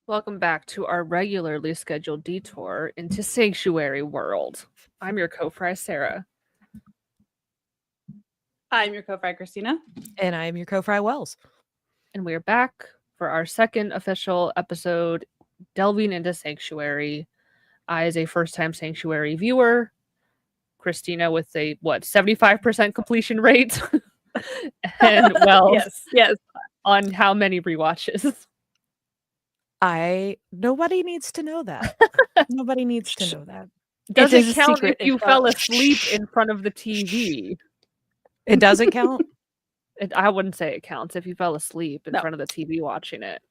Welcome back to our regularly scheduled detour into Sanctuary World. I'm your co-fry, Sarah. I'm your co-fry, Christina. And I am your co-fry, Wells. And we're back for our second official episode, delving into Sanctuary. I, as a first-time Sanctuary viewer, Christina with a, 75% completion rate? And Wells, yes. on how many rewatches? Nobody needs to know that. Nobody needs to know that. Does It is it a count secret. if you fell asleep in front of the TV? It doesn't count? I wouldn't say it counts if you fell asleep in No. front of the TV watching it.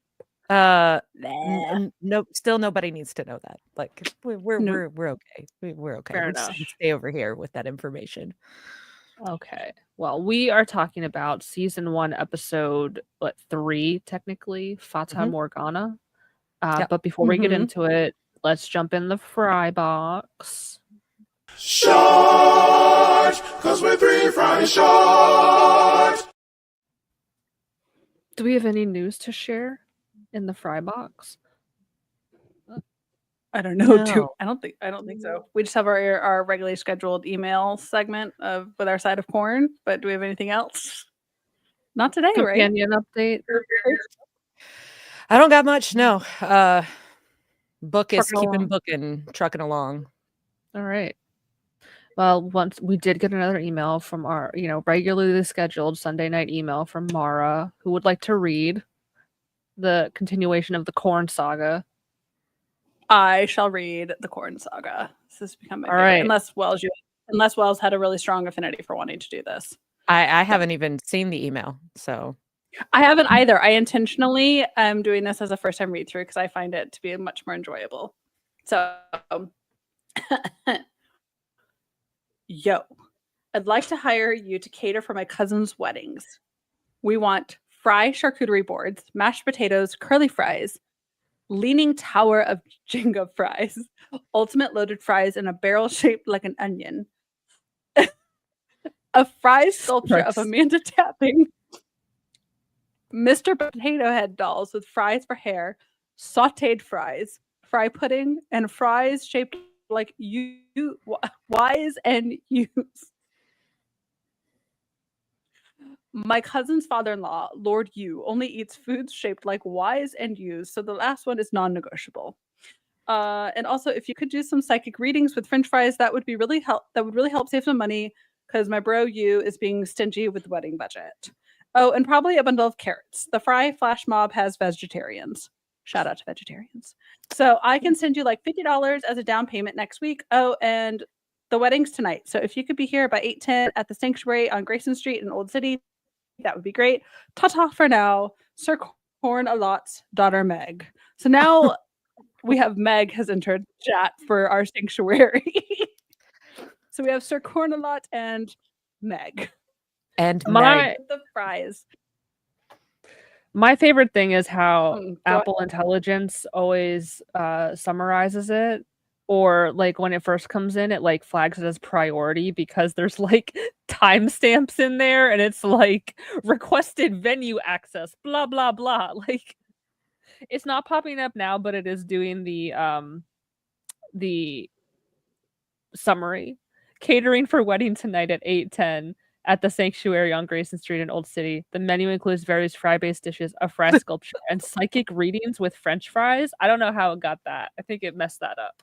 No, still nobody needs to know that. Like we're okay. We're okay. Fair We just enough. stay over here with that information. Okay. Well, we are talking about season 1, episode 3, technically, Fata Morgana. Yep. But before we get into it, let's jump in the fry box. Short, cause we're 3 fry short. Do we have any news to share in the fry box? I don't know. No. I don't think so. We just have our regularly scheduled email segment with our side of corn. But do we have anything else? Not today, right? Companion update. I don't got much. No. Book is Trucking keeping along. booking, trucking along. All right. Well, once we did get another email from our, regularly scheduled Sunday night email from Mara, who would like to read the continuation of the Corn Saga. I shall read the Corn Saga. This has become my favorite. Right. Unless Wells had a really strong affinity for wanting to do this. I haven't even seen the email, so I haven't either. I intentionally am doing this as a first time read through because I find it to be much more enjoyable. So, yo, I'd like to hire you to cater for my cousin's weddings. We want fry charcuterie boards, mashed potatoes, curly fries, leaning tower of Jenga fries, ultimate loaded fries in a barrel shaped like an onion, a fry sculpture of Amanda Tapping, Mr. Potato Head dolls with fries for hair, sauteed fries, fry pudding, and fries shaped like Y's and U's. My cousin's father-in-law, Lord Yu, only eats foods shaped like Y's and U's, so the last one is non-negotiable. And also, if you could do some psychic readings with French fries, that would really help save some money because my bro Yu is being stingy with the wedding budget. Oh, and probably a bundle of carrots. The fry flash mob has vegetarians. Shout out to vegetarians. So I can send you like $50 as a down payment next week. Oh, and the wedding's tonight. So if you could be here by 8:10 at the Sanctuary on Grayson Street in Old City, that would be great. Ta-ta for now. Sir Corn-a-Lot's daughter, Meg. So now we have Meg has entered chat for our Sanctuary. So we have Sir Corn-a-Lot and Meg. And the fries. My favorite thing is how Apple Intelligence always summarizes it, or like when it first comes in, it like flags it as priority because there's like timestamps in there, and it's like requested venue access, blah blah blah. Like it's not popping up now, but it is doing the summary. Catering for wedding tonight at 8:10. At the Sanctuary on Grayson Street in Old City. The menu includes various fry-based dishes, a fry sculpture, and psychic readings with French fries. I don't know how it got that. I think it messed that up.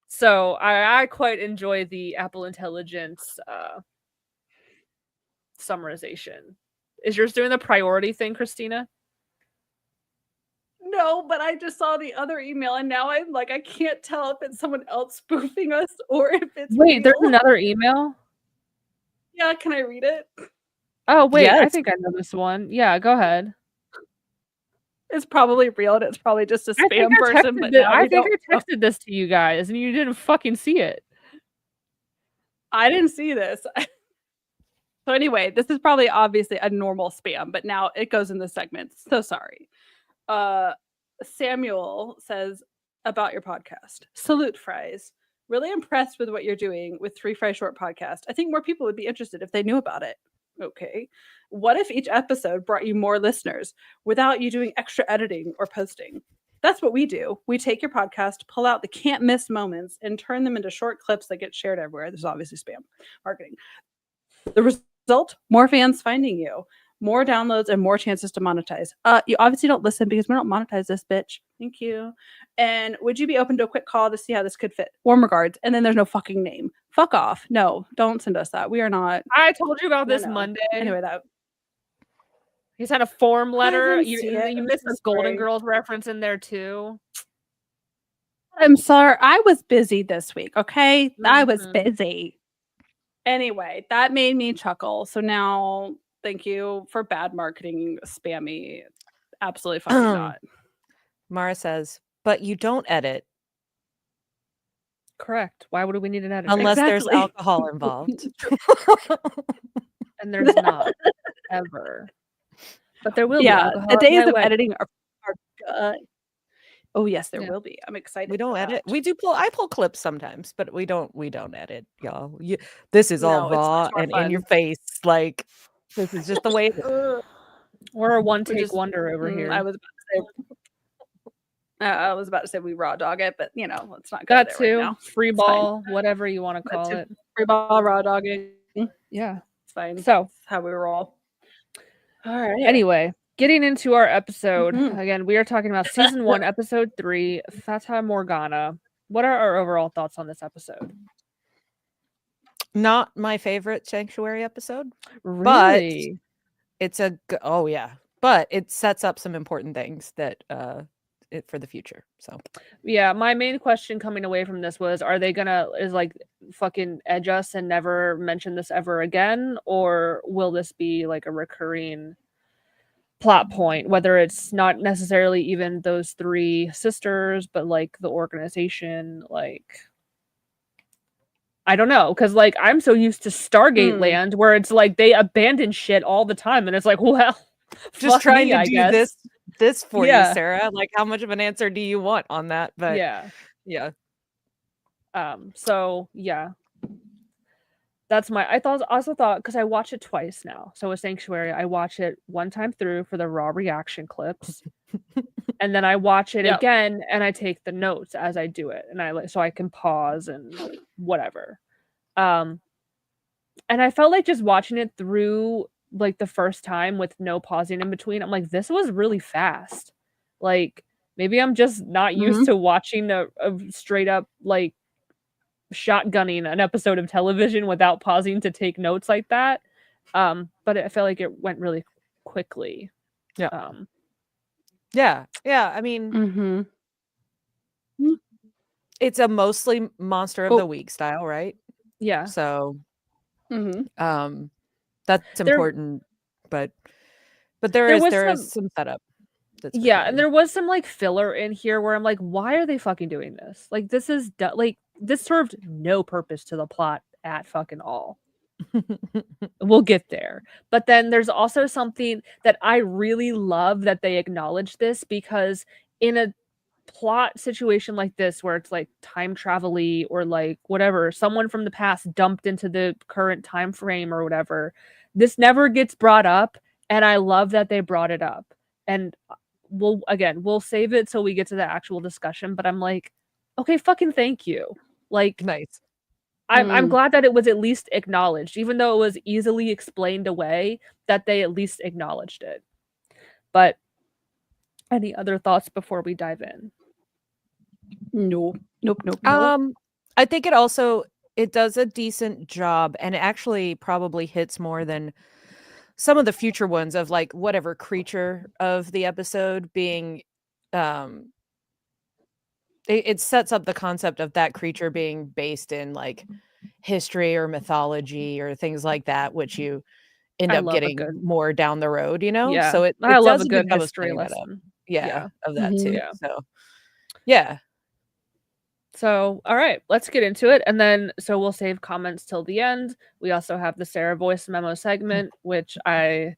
So I quite enjoy the Apple Intelligence summarization. Is yours doing the priority thing, Christina? No, but I just saw the other email and now I'm like, I can't tell if it's someone else spoofing us or if it's Wait, real. there's another email? Yeah, can I read it? Oh, wait, Yes. I think I know this one. Yeah, go ahead. It's probably real and it's probably just a spam person. But I think I texted this to you guys and you didn't fucking see it. I didn't see this. So anyway, this is probably obviously a normal spam, but now it goes in the segment. So sorry. Samuel says about your podcast. Salute fries. Really impressed with what you're doing with 3 Fry Short podcast. I think more people would be interested if they knew about it. Okay. What if each episode brought you more listeners without you doing extra editing or posting? That's what we do. We take your podcast, pull out the can't miss moments, and turn them into short clips that get shared everywhere. There's obviously spam marketing. The result, more fans finding you, more downloads, and more chances to monetize. You obviously don't listen because we don't monetize this bitch. Thank you. And would you be open to a quick call to see how this could fit? Warm regards. And then there's no fucking name. Fuck off. No, don't send us that. We are not. I told you about this No. Monday. Anyway, that he sent a form letter. didn't see it. You I'm missed so this Golden sorry. Girls reference in there too. I'm sorry. I was busy this week. Okay. I was Mhm. busy. Anyway, that made me chuckle. So now thank you for bad marketing, spammy. Absolutely fucking not. Mara says, but you don't edit Correct. Why would we need an editor? unless there's Exactly. alcohol involved. And there's not ever. But there will be Yeah, alcohol the at days my of wedding. editing are good. Oh yes, there Yeah. will be. I'm excited. We don't for edit. that. We do pull. I pull clips sometimes, but we don't edit, y'all. This is all No, it's raw much more and in your fun. face. Like this is just the way it is. We're a one take just- wonder over here. I was about to say we raw dog it, but let's not go That there too. right now. Free It's fine. ball, whatever you want to call too. it. Free ball raw dogging. Yeah. It's fine. So That's how we roll. All right. anyway, getting into our episode Mhm. again, we are talking about season 1, episode 3, Fata Morgana. What are our overall thoughts on this episode? Not my favorite Sanctuary episode. Really? It's but it sets up some important things that for the future. So Yeah, my main question coming away from this was, are they gonna fucking edge us and never mention this ever again, or will this be like a recurring plot point, whether it's not necessarily even those 3 sisters, but like the organization, like I don't know, because like I'm so used to Stargate land where it's like they abandon shit all the time, and it's like, well, just fuck trying me, to I do guess. this for Yeah. you, Sarah. Like, how much of an answer do you want on that? But yeah. So yeah. That's I also thought, because I watch it twice now. So with Sanctuary, I watch it one time through for the raw reaction clips. And then I watch it again and I take the notes as I do it. And so I can pause and whatever. And I felt like just watching it through like the first time with no pausing in between, I'm like, this was really fast. Like maybe I'm just not used to watching a straight up like shotgunning an episode of television without pausing to take notes like that. But I felt like it went really quickly. Yeah. I mean, it's a mostly monster of the week style, right? Yeah. So that's important, but there is some setup. Yeah, and there was some like filler in here where I'm like, why are they fucking doing this? Like this is like this served no purpose to the plot at fucking all. We'll get there. But then there's also something that I really love that they acknowledge this, because in a plot situation like this where it's like time travel-y or like whatever, someone from the past dumped into the current time frame or whatever, this never gets brought up, and I love that they brought it up. And we'll save it till we get to the actual discussion, but I'm like, okay, fucking thank you. Like, nice. I'm glad that it was at least acknowledged, even though it was easily explained away, that they at least acknowledged it. But any other thoughts before we dive in? Nope. I think it does a decent job, and it actually probably hits more than some of the future ones of like whatever creature of the episode being it sets up the concept of that creature being based in like history or mythology or things like that, which you end up getting more down the road, Yeah. So it I love does a good job of history setting that up. lesson. Of that too. Yeah. So yeah. So, all right, let's get into it. And then, so we'll save comments till the end. We also have the Sarah voice memo segment, which I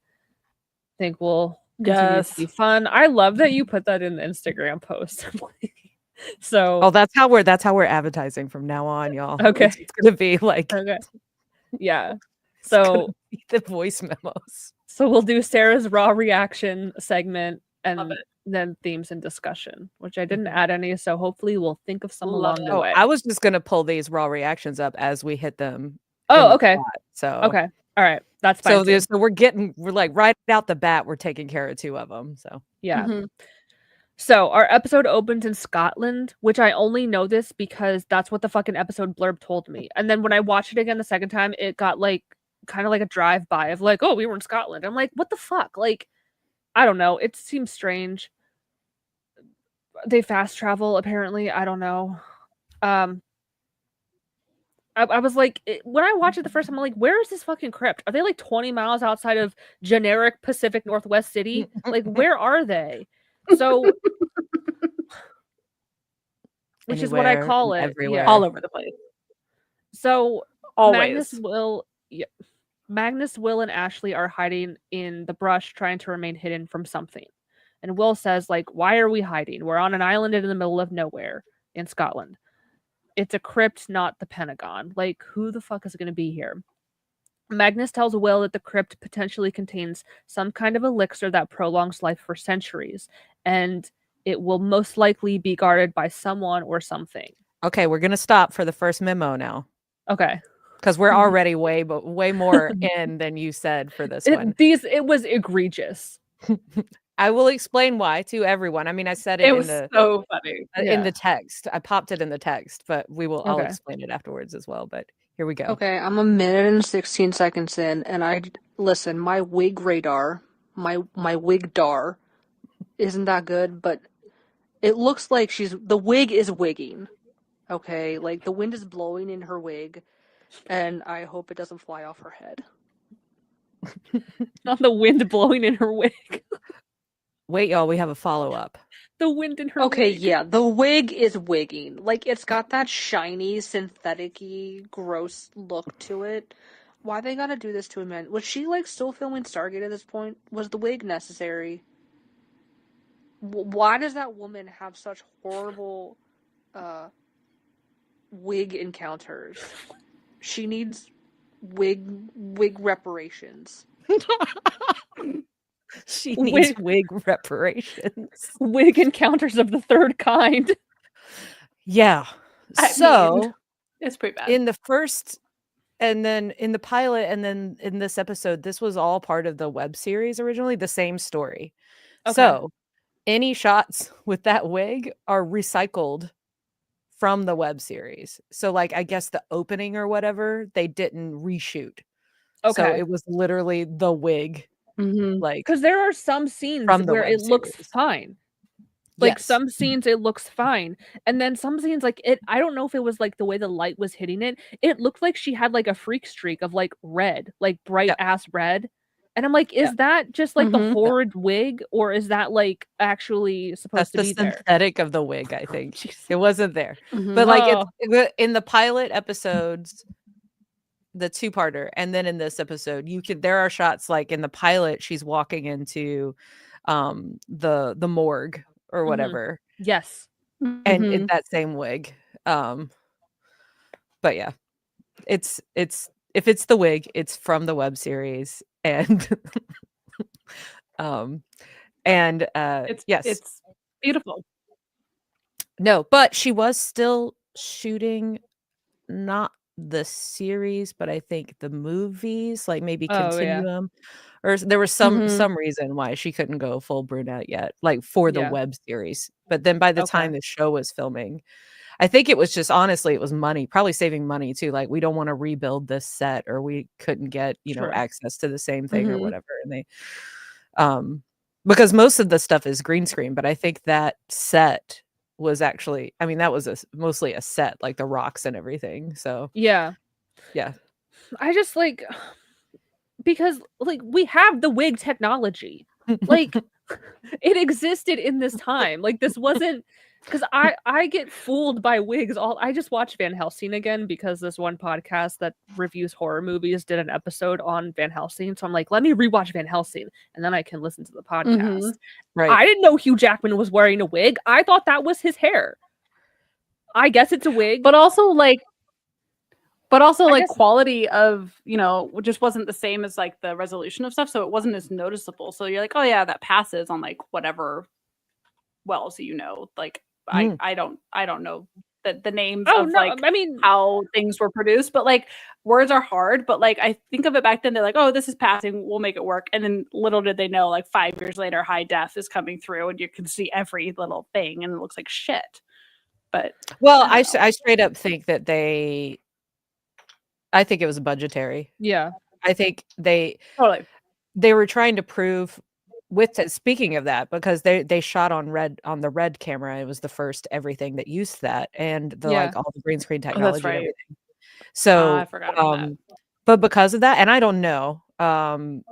think will continue to be fun. I love that you put that in the Instagram post. So, that's how we're advertising from now on, y'all. Okay. It's gonna be like, okay. Yeah. So the voice memos. So we'll do Sarah's raw reaction segment Love and it. then themes and discussion, which I didn't add any. So hopefully we'll think of some Love along it. the Oh, way. I was just gonna pull these raw reactions up as we hit them. in Oh, the okay. plot, so Okay. All right. That's fine. so we're like right out the bat, we're taking care of 2 of them. So Yeah. Mhm. So our episode opens in Scotland, which I only know this because that's what the fucking episode blurb told me. And then when I watched it again the second time, it got like kind of like a drive by of like, oh, we were in Scotland. I'm like, what the fuck? Like, I don't know. It seems strange. They fast travel apparently. I don't know. I was like, when I watched it the first time, I'm like, where is this fucking crypt? Are they like 20 miles outside of generic Pacific Northwest city? Like, where are they? So, which is what I anywhere call and it. everywhere. Yeah. All over the place. So Always. Magnus, Will, and Ashley are hiding in the brush, trying to remain hidden from something. And Will says, like, why are we hiding? We're on an island in the middle of nowhere in Scotland. It's a crypt, not the Pentagon. Like, who the fuck is going to be here? Magnus tells Will that the crypt potentially contains some kind of elixir that prolongs life for centuries, and it will most likely be guarded by someone or something. Okay, we're gonna stop for the first memo now Okay. because we're already way more in than you said for this one. It was egregious. I will explain why to everyone. I mean, I said it It in was the so funny. in the text. I popped it in the text, but I'll Okay. explain it afterwards as well. But here we go. Okay, I'm a minute and 16 seconds in, and listen, my wig radar, my wig dar, isn't that good, but it looks like the wig is wigging. Okay, like the wind is blowing in her wig, and I hope it doesn't fly off her head. Not the wind blowing in her wig. Wait, y'all, we have a follow-up. The wind in her Okay, wig. yeah, the wig is wigging. Like, it's got that shiny, synthetic-y, gross look to it. Why they gotta do this to a man? Was she, like, still filming Stargate at this point? Was the wig necessary? Why does that woman have such horrible, wig encounters? She needs wig reparations. She needs wig reparations. Wig encounters of the third kind. Yeah. I So mean, it's pretty bad. in the first, and then in the pilot, and then in this episode, this was all part of the web series originally, the same story. Okay. So any shots with that wig are recycled from the web series. So like I guess the opening or whatever, they didn't reshoot. So Okay. it was literally the wig. Mhm. Like Because there are some scenes From the where it web looks series. fine. Like yes. some scenes it looks fine. And then some scenes like I don't know if it was like the way the light was hitting it. It looked like she had like a freak streak of like red, like bright Yep. ass red. And I'm like, is that just like the Mhm. horrid wig, or is that like actually supposed That's to the be there? synthetic of the wig, I think. Jeez. It wasn't there. Mhm. But like Oh. in the pilot episodes, the 2-parter, and then in this episode, there are shots like in the pilot, she's walking into the morgue or whatever. Yes. And Mhm. that same wig. But yeah. It's if it's the wig, it's from the web series. And yes. It's beautiful. No, but she was still shooting not the series, but I think the movies, like maybe Oh, yeah. Continuum, or there was Mhm. some reason why she couldn't go full brunette yet, like for the Yeah. web series. But then by the Okay. time the show was filming, I think it was just honestly, it was money, probably saving money too. Like we don't want to rebuild this set, or we couldn't get, Sure. access to the same thing or Mhm. whatever. And they, because most of the stuff is green screen, but I think that set was actually, I mean, that was mostly a set, like the rocks and everything. So Yeah. yeah. I just like because like we have the wig technology. Like it existed in this time. Like this wasn't because I get fooled by wigs. I just watched Van Helsing again because this one podcast that reviews horror movies did an episode on Van Helsing. So I'm like, let me rewatch Van Helsing and then I can listen to the podcast. Mhm. Right. I didn't know Hugh Jackman was wearing a wig. I thought that was his hair. I guess it's a wig. But also But also, I like, guess- quality of, just wasn't the same as, like, the resolution of stuff, so it wasn't as noticeable. So you're like, oh yeah, that passes on, like, whatever wells, like, I don't know the names Oh of, no, like, I mean, how things were produced, but, like, words are hard. But, like, I think of it back then, they're like, oh, this is passing, we'll make it work. And then little did they know, like, 5 years later, high def is coming through and you can see every little thing and it looks like shit. But Well, I don't know. I straight up think that I think it was budgetary. yeah, I think Totally. they were trying to prove speaking of that, because they shot on the red camera. It was the first everything that used that, and yeah. all the green screen Oh, that's technology and right. everything. So I forgot about that. but because of that, and I don't know, I'm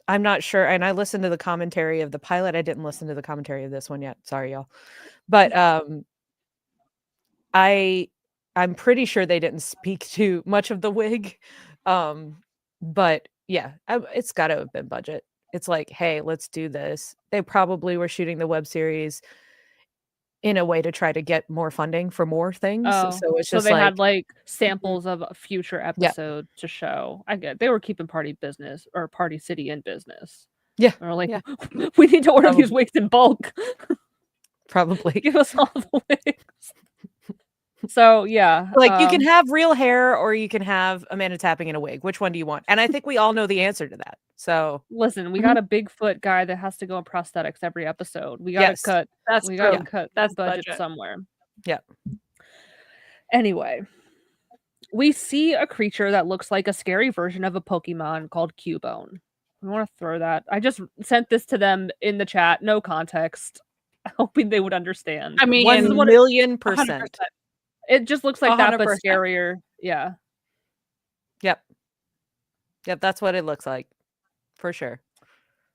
not sure. And I listened to the commentary of the pilot. I didn't listen to the commentary of this one yet. Sorry, y'all. But I'm pretty sure they didn't speak to much of the wig. But yeah, it's got to have been budget. It's like, hey, let's do this. They probably were shooting the web series in a way to try to get more funding for more things. Oh, So it's so just they like, had like samples of a future yeah, episode to show. I get they were keeping Party Business or Party City in business. yeah, Or like, yeah, we need to order these Probably. wigs in bulk. probably. Give us all the wigs. So yeah, Like, you can have real hair or you can have Amanda Tapping in a wig. Which one do you want? And I think we all know the answer to that. So listen, we got a Bigfoot guy that has to go in prosthetics every episode. We gotta yes, cut. That's We true. gotta cut That's budget budget. somewhere. yeah. Anyway, we see a creature that looks like a scary version of a Pokemon called Cubone. I want to throw that. I just sent this to them in the chat, no context, hoping they would understand. I mean, 1,000,000%. It just looks like that, but 100%. scarier. Yeah. Yep. Yep, that's what it looks like. For sure.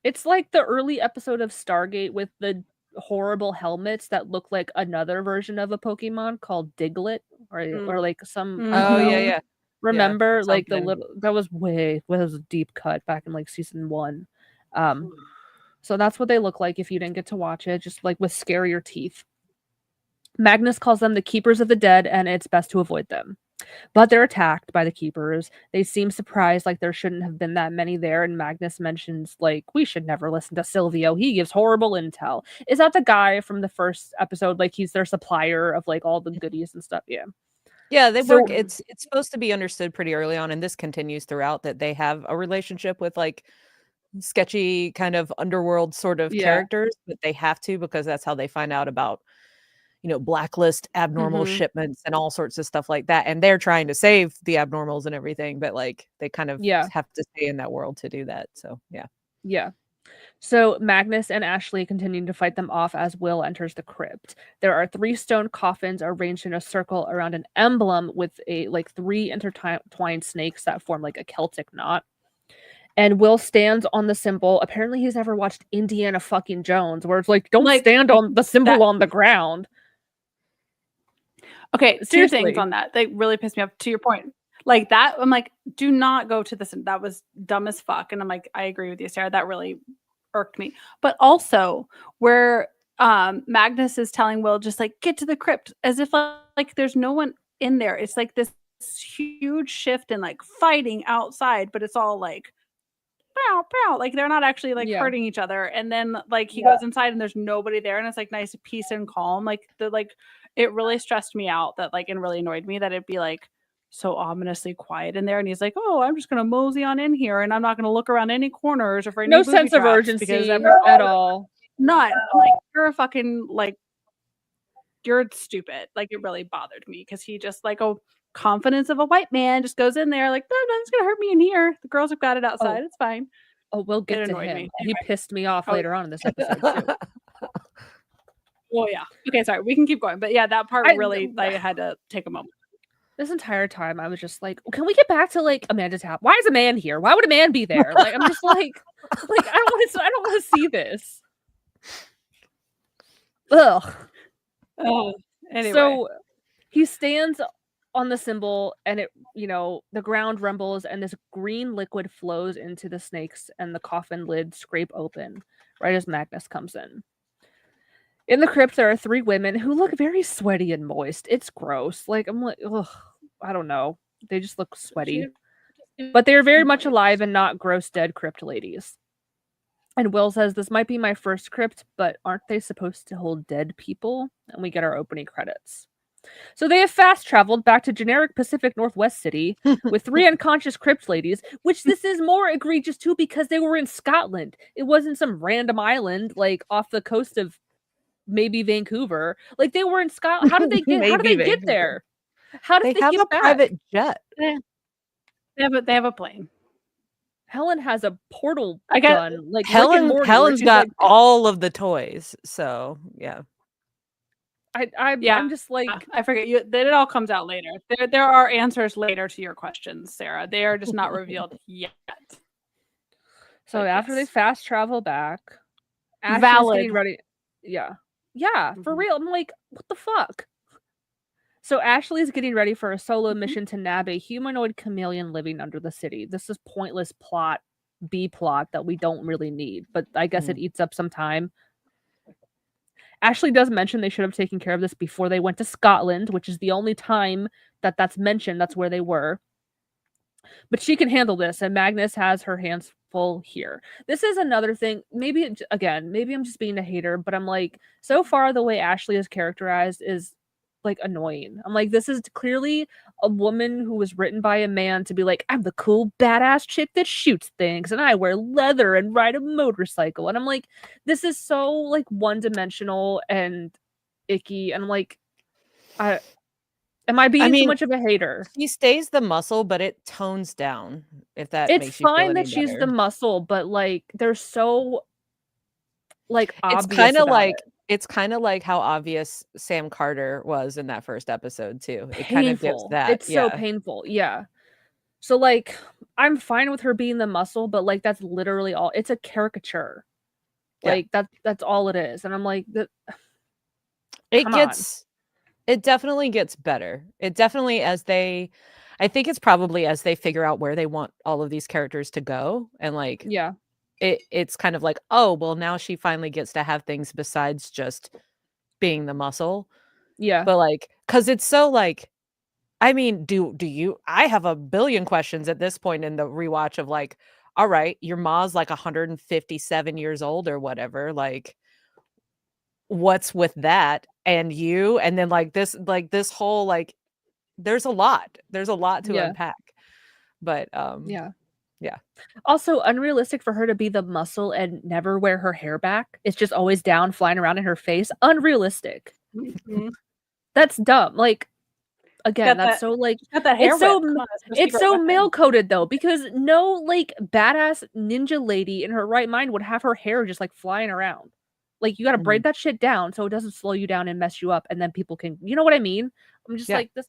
It's like the early episode of Stargate with the horrible helmets that look like another version of a Pokemon called Diglett or like some Oh, yeah, unknown. yeah. Remember, like the something. little that was a deep cut back in like season 1. So that's what they look like if you didn't get to watch it, just like with scarier teeth. Magnus calls them the keepers of the dead, and it's best to avoid them. But they're attacked by the keepers. They seem surprised, like there shouldn't have been that many there. And Magnus mentions, like, we should never listen to Silvio. He gives horrible intel. Is that the guy from the first episode? Like, he's their supplier of like all the goodies and stuff. Yeah. Yeah, they So- work. It's supposed to be understood pretty early on, and this continues throughout, that they have a relationship with like sketchy kind of underworld sort of Yeah. characters, but they have to, because that's how they find out about, blacklist abnormal Mhm. shipments and all sorts of stuff like that. And they're trying to save the abnormals and everything, but like they kind of Yeah. have to stay in that world to do that. So yeah. Yeah. So Magnus and Ashley continue to fight them off as Will enters the crypt. There are 3 stone coffins arranged in a circle around an emblem with like 3 intertwined snakes that form like a Celtic knot. And Will stands on the symbol. Apparently he's never watched Indiana fucking Jones, where it's like, don't Like, stand on the symbol that- on the ground. Okay, 2 Seriously. things on that. They really pissed me off. To your point, like that, I'm like, do not go to this. That was dumb as fuck. And I'm like, I agree with you, Sarah. That really irked me. But also, where Magnus is telling Will, just like, get to the crypt, as if like there's no one in there. It's like this huge shift in like fighting outside, but it's all like pow pow, like they're not actually like Yeah. hurting each other. And then like he goes inside and there's nobody there, and it's like nice peace and calm. Like it really stressed me out, that like, and really annoyed me that it'd be like so ominously quiet in there. And he's like, oh, I'm just gonna mosey on in here and I'm not gonna look around any corners or for any No booby sense of traps, urgency because at all. none. I'm like, you're a fucking like, you're stupid. Like, it really bothered me because he just like, oh, confidence of a white man, just goes in there like, no, nothing's gonna hurt me in here. The girls have got it outside. It's fine. Oh, we'll get to annoyed him. me. He Anyway. pissed me off Oh, later on in this episode too. Oh yeah. Okay, sorry. We can keep going. But yeah, that part really, I had to take a moment. This entire time, I was just like, can we get back to like Amanda Tapp? Why is a man here? Why would a man be there? Like, I'm just like I don't want to see this. Ugh. Oh, anyway. So he stands on the symbol, and it, the ground rumbles, and this green liquid flows into the snakes, and the coffin lid scrape open right as Magnus comes in. In the crypt, there are 3 women who look very sweaty and moist. It's gross. Like, I'm like, ugh. I don't know. They just look sweaty. But they are very much alive and not gross dead crypt ladies. And Will says, this might be my first crypt, but aren't they supposed to hold dead people? And we get our opening credits. So they have fast traveled back to generic Pacific Northwest city with 3 unconscious crypt ladies, which this is more egregious too because they were in Scotland. It wasn't some random island like off the coast of maybe Vancouver. Like they were in Scotland. How did they get there? How did They they have a get back? private jet. They have a plane. Helen has a portal I got gun. Like Rick and Morty, where Helen's she's got like, all of the toys. So yeah. I'm just like, I forget you that it all comes out later. There are answers later to your questions, Sarah. They are just not revealed yet. so But after they yes. fast travel back, Ashley's Valid. getting ready. Yeah, for real. I'm like, what the fuck? So Ashley's getting ready for a solo mission to nab a humanoid chameleon living under the city. This is pointless plot, B plot that we don't really need, but I guess it eats up some time. Ashley does mention they should have taken care of this before they went to Scotland, which is the only time that's mentioned. That's where they were. But she can handle this, and Magnus has her hands full here. This is another thing. Maybe I'm just being a hater, but I'm like, so far the way Ashley is characterized is like annoying. I'm like, this is clearly a woman who was written by a man to be like, I'm the cool badass chick that shoots things, and I wear leather and ride a motorcycle. And I'm like, this is so like one-dimensional and icky. And I'm like, am I being too much of a hater? He stays the muscle, but it tones down. If that It's makes you feel fine any that she's better. the muscle, but like they're so like It's obvious kind of about like it. it's kind of like how obvious Sam Carter was in that first episode too. It kind of gives Painful. that. It's so painful. Yeah. So like I'm fine with her being the muscle, but like that's literally all. It's a caricature. Like that's all it is. And I'm like that it definitely gets better. It definitely I think it's probably as they figure out where they want all of these characters to go and like yeah. It's kind of like, oh, well, now she finally gets to have things besides just being the muscle. Yeah. But like, because it's so like, I mean, do you? I have a billion questions at this point in the rewatch of like, all right, your ma's like 157 years old or whatever. Like, what's with that? And you, and then like this whole like, there's a lot to unpack. But yeah. Yeah. Also, unrealistic for her to be the muscle and never wear her hair back. It's just always down, flying around in her face. Unrealistic. That's dumb. Like, again, that's so like it's so male coded though, because no like badass ninja lady in her right mind would have her hair just like flying around. Like you got to braid that shit down so it doesn't slow you down and mess you up, and then people can, you know what I mean? I'm just like this.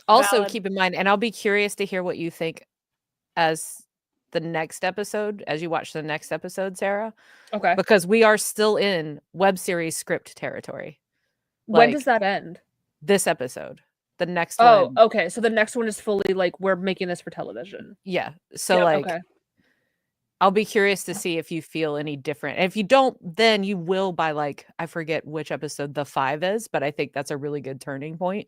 Also, keep in mind, and I'll be curious to hear what you think as the next episode, as you watch the next episode, Sarah. Okay. Because we are still in web series script territory. When does that end? This episode. The next one. Oh, okay. So the next one is fully like we're making this for television. Yeah. So okay. I'll be curious to see if you feel any different. And if you don't, then you will by like, I forget which episode the 5 is, but I think that's a really good turning point.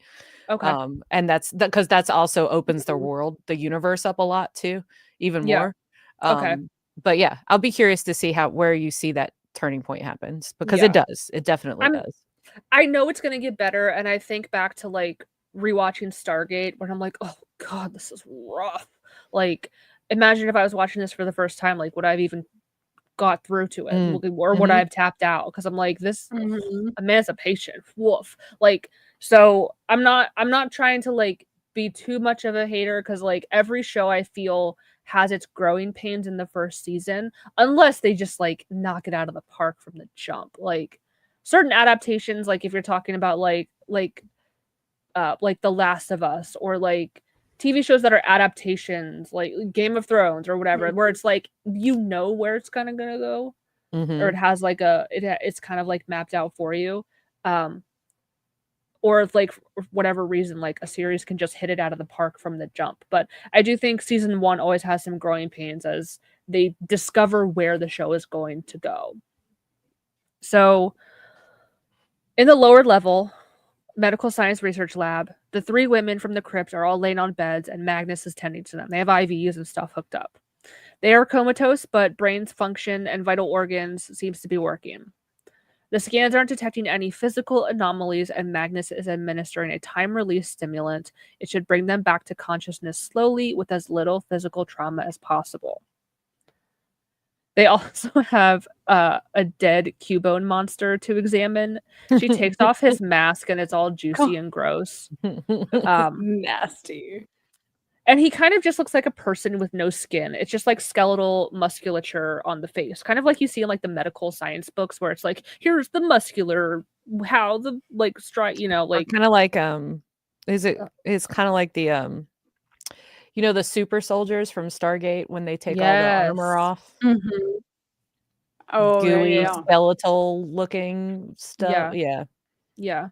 Okay. And that's because that's also opens the world, the universe up a lot too, even more. Okay. But yeah, I'll be curious to see where you see that turning point happens, because it does. It definitely does. I know it's gonna get better, and I think back to like rewatching Stargate when I'm like, oh god, this is rough. Like, imagine if I was watching this for the first time, like would I have even got through to it, or would I have tapped out? Because I'm like, this emancipation, woof. Like, so I'm not trying to like be too much of a hater, because like every show I feel has its growing pains in the first season, unless they just like knock it out of the park from the jump. Like certain adaptations, like if you're talking about like The Last of Us, or like TV shows that are adaptations like Game of Thrones or whatever, where it's like you know where it's kind of gonna go, or it has like it's kind of like mapped out for you, or if like for whatever reason like a series can just hit it out of the park from the jump. But I do think season 1 always has some growing pains as they discover where the show is going to go. So in the lower level, medical science research lab. The 3 women from the crypt are all laying on beds, and Magnus is tending to them. They have IVs and stuff hooked up. They are comatose, but brain's function and vital organs seems to be working. The scans aren't detecting any physical anomalies, and Magnus is administering a time-release stimulant. It should bring them back to consciousness slowly with as little physical trauma as possible. They also have a dead Cubone monster to examine. She takes off his mask, and it's all juicy and gross. Nasty. And he kind of just looks like a person with no skin. It's just like skeletal musculature on the face. Kind of like you see in like the medical science books where it's like, here's the muscular, how the like like kind of like it's kind of like the the super soldiers from Stargate when they take all the armor off. Mm-hmm. Oh, gooey, yeah. skeletal looking stuff. Yeah. Yeah,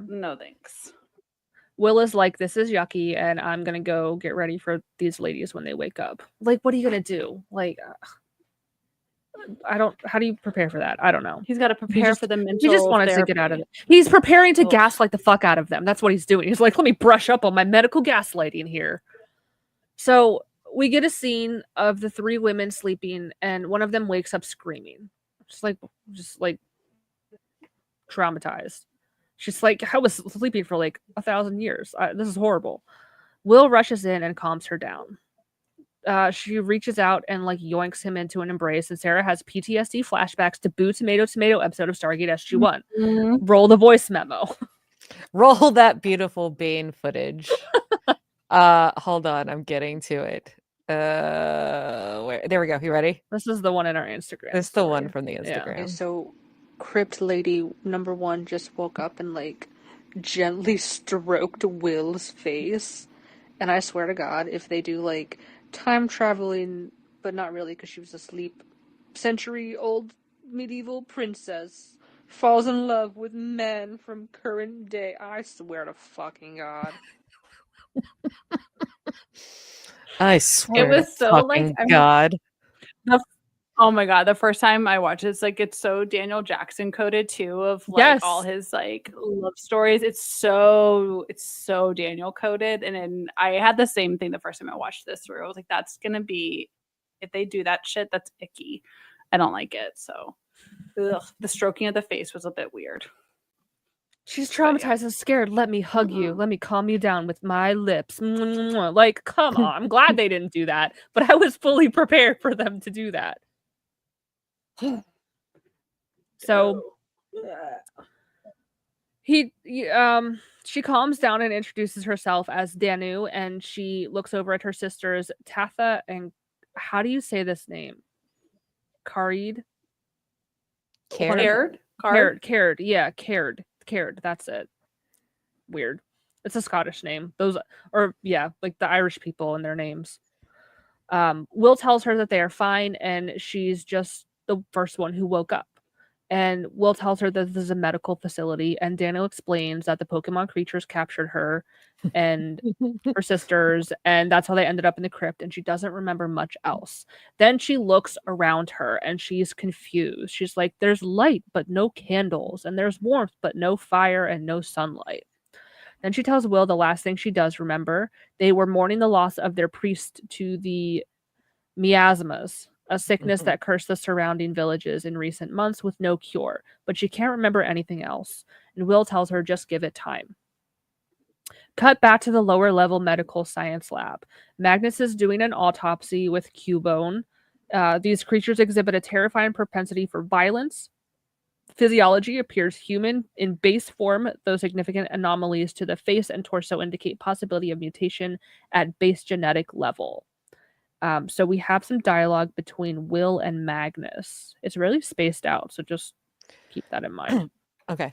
no thanks. Will is like, this is yucky, and I'm gonna go get ready for these ladies when they wake up. Like, what are you gonna do? Like, how do you prepare for that? I don't know. He's got to prepare for the mental He just wanted therapy. to get out of it. He's preparing to gaslight the fuck out of them. That's what he's doing. He's like, let me brush up on my medical gaslighting here. So we get a scene of the 3 women sleeping, and one of them wakes up screaming. Just like traumatized. She's like, I was sleeping for like 1,000 years. This is horrible. Will rushes in and calms her down. She reaches out and like yoinks him into an embrace, and Sarah has PTSD flashbacks to Boo Tomato episode of Stargate SG-1. Mm-hmm. Roll the voice memo. Roll that beautiful Bane footage. Hold on, I'm getting to it. There we go. You ready? This is the one in our Instagram. It's the one from the Instagram. Okay, so Crypt Lady number 1 just woke up and like gently stroked Will's face. And I swear to God, if they do like time traveling, but not really because she was asleep, century-old medieval princess falls in love with men from current day, I swear to fucking God. I swear It was to so fucking like God. Oh my God, the first time I watched it, it's so Daniel Jackson coded too, of like all his like love stories. It's so Daniel coded. And then I had the same thing the first time I watched this, where I was like, that's gonna be, if they do that shit, that's icky. I don't like it. So the stroking of the face was a bit weird. She's traumatized and scared. Let me hug you. Let me calm you down with my lips. Like, come on. I'm glad they didn't do that, but I was fully prepared for them to do that. So she calms down and introduces herself as Danu, and she looks over at her sisters Tatha and, how do you say this name? Caird? Caird? Yeah, Caird. That's it. Weird. It's a Scottish name. Like the Irish people and their names. Will tells her that they are fine, and she's just the first one who woke up. And Will tells her that this is a medical facility, and Daniel explains that the Pokemon creatures captured her and her sisters, and that's how they ended up in the crypt, and she doesn't remember much else. Then she looks around her, and she's confused. She's like, there's light, but no candles, and there's warmth, but no fire and no sunlight. Then she tells Will the last thing she does remember. They were mourning the loss of their priest to the miasmas, a sickness that cursed the surrounding villages in recent months with no cure, but she can't remember anything else. And Will tells her, just give it time. Cut back to the lower level medical science lab. Magnus is doing an autopsy with Cubone. These creatures exhibit a terrifying propensity for violence. Physiology appears human in base form, though significant anomalies to the face and torso indicate possibility of mutation at base genetic level. So we have some dialogue between Will and Magnus. It's really spaced out, so just keep that in mind. Okay.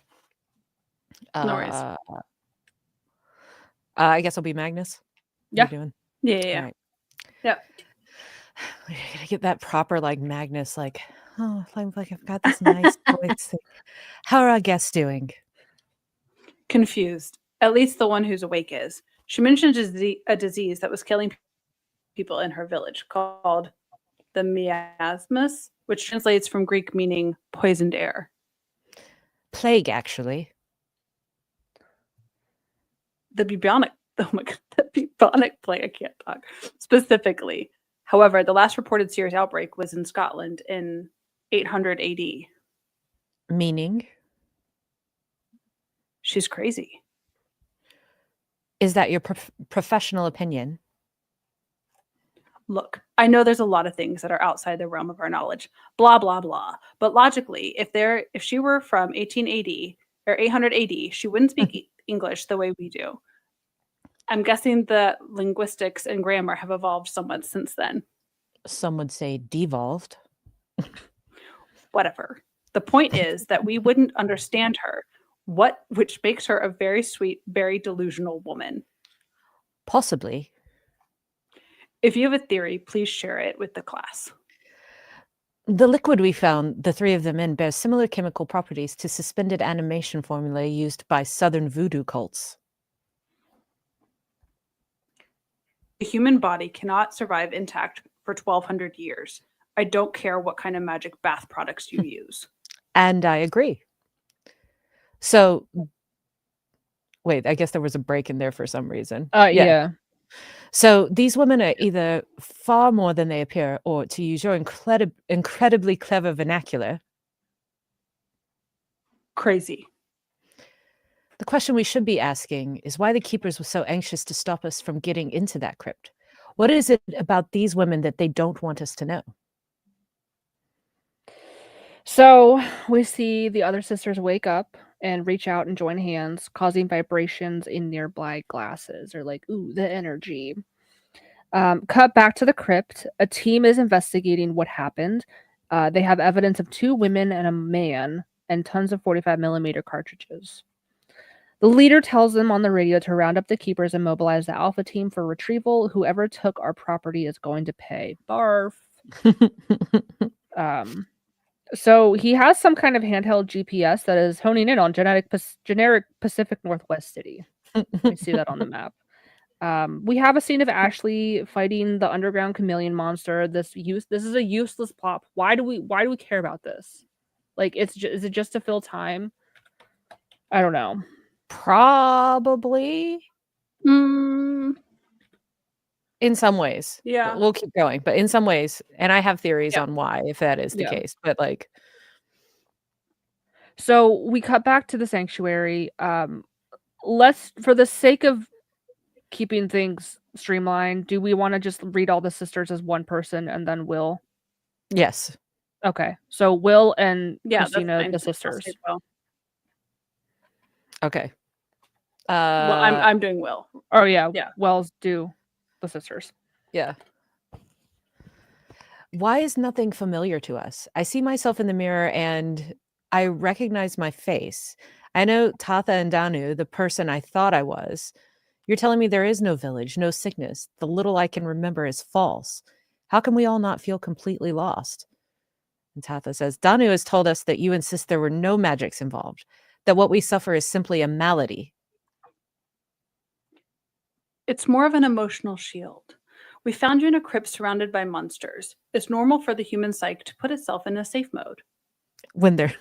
No worries. I guess I'll be Magnus. Yeah. What are you doing? Yeah. All right. Yep. I gotta get that proper like Magnus, like, oh, like I've got this nice voice. How are our guests doing? Confused. At least the one who's awake is. She mentioned a disease that was killing people in her village called the miasmas, which translates from Greek meaning poisoned air. Plague, actually. the bubonic, oh my god, the bubonic plague, I can't talk, specifically. However, the last reported serious outbreak was in Scotland in 800 AD. Meaning? She's crazy. Is that your professional opinion? Look, I know there's a lot of things that are outside the realm of our knowledge, blah, blah, blah. But logically, if she were from 1880 or 800 AD, she wouldn't speak English the way we do. I'm guessing that linguistics and grammar have evolved somewhat since then. Some would say devolved. Whatever. The point is that we wouldn't understand her, which makes her a very sweet, very delusional woman. Possibly. If you have a theory, please share it with the class. The liquid we found, the three of them in, bears similar chemical properties to suspended animation formula used by southern voodoo cults. The human body cannot survive intact for 1,200 years. I don't care what kind of magic bath products you use. And I agree. So, wait, I guess there was a break in there for some reason. Yeah. So these women are either far more than they appear, or to use your incredibly clever vernacular, crazy. The question we should be asking is why the keepers were so anxious to stop us from getting into that crypt. What is it about these women that they don't want us to know? So we see the other sisters wake up and reach out and join hands, causing vibrations in nearby glasses, or like, ooh, the energy. Cut back to the crypt. A team is investigating what happened. They have evidence of 2 women and a man and tons of 45mm cartridges. The leader tells them on the radio to round up the keepers and mobilize the Alpha team for retrieval. Whoever took our property is going to pay. Barf. So he has some kind of handheld GPS that is honing in on generic Pacific Northwest city. You see that on the map. We have a scene of Ashley fighting the underground chameleon monster. This is a useless plot. Why do we care about this? Like, is it just to fill time? I don't know. Probably. In some ways. Yeah. We'll keep going, but in some ways, and I have theories on why, if that is the case, but like. So we cut back to the sanctuary. Let's, for the sake of keeping things streamlined, do we want to just read all the sisters as one person and then Will? Yes. Okay. So Will and Christina, the I'll sisters. say Will. Okay. Well, I'm doing Will. Oh yeah. Yeah. Wells do the sisters. Yeah. Why is nothing familiar to us? I see myself in the mirror and I recognize my face. I know Fata and Danu, the person I thought I was. You're telling me there is no village, no sickness. The little I can remember is false. How can we all not feel completely lost? And Fata says, Danu has told us that you insist there were no magics involved, that what we suffer is simply a malady. It's more of an emotional shield. We found you in a crypt surrounded by monsters. It's normal for the human psyche to put itself in a safe mode. When they're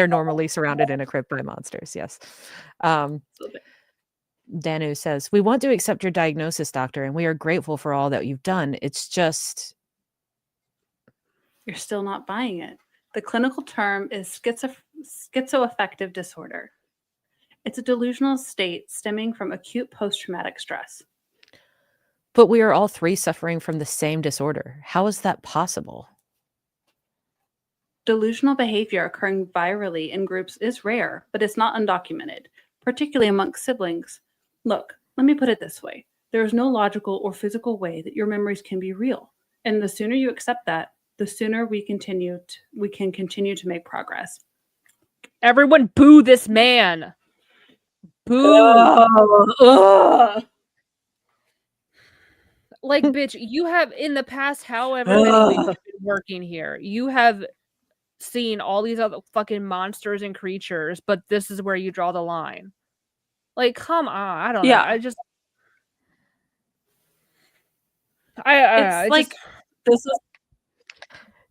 normally surrounded in a crypt by monsters, yes. Danu says, we want to accept your diagnosis, doctor, and we are grateful for all that you've done. It's just... You're still not buying it. The clinical term is schizoaffective disorder. It's a delusional state stemming from acute post-traumatic stress. But we are all 3 suffering from the same disorder. How is that possible? Delusional behavior occurring virally in groups is rare, but it's not undocumented, particularly amongst siblings. Look, let me put it this way. There is no logical or physical way that your memories can be real. And the sooner you accept that, the sooner we can continue to make progress. Everyone boo this man. Boo. Like, bitch, you have in the past however many weeks you've been working here, you have seen all these other fucking monsters and creatures, but this is where you draw the line. Like, come on. I don't know. I just this is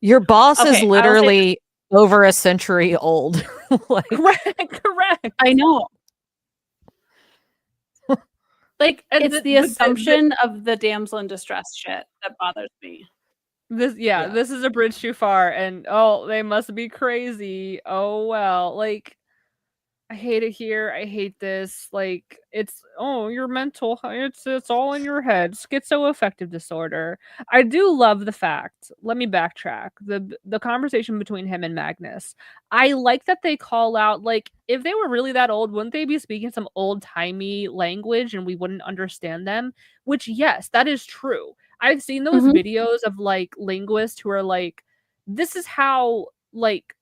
your boss is literally over a century old. Correct. I know. Like, And it's the assumption of the damsel in distress shit that bothers me. This is a bridge too far, and oh, they must be crazy. Oh well, like I hate it here. I hate this. Like it's your mental. It's all in your head. Schizoaffective disorder. I do love the fact. Let me backtrack. The conversation between him and Magnus. I like that they call out like if they were really that old, wouldn't they be speaking some old timey language and we wouldn't understand them? Which yes, that is true. I've seen those videos of like linguists who are like, this is how like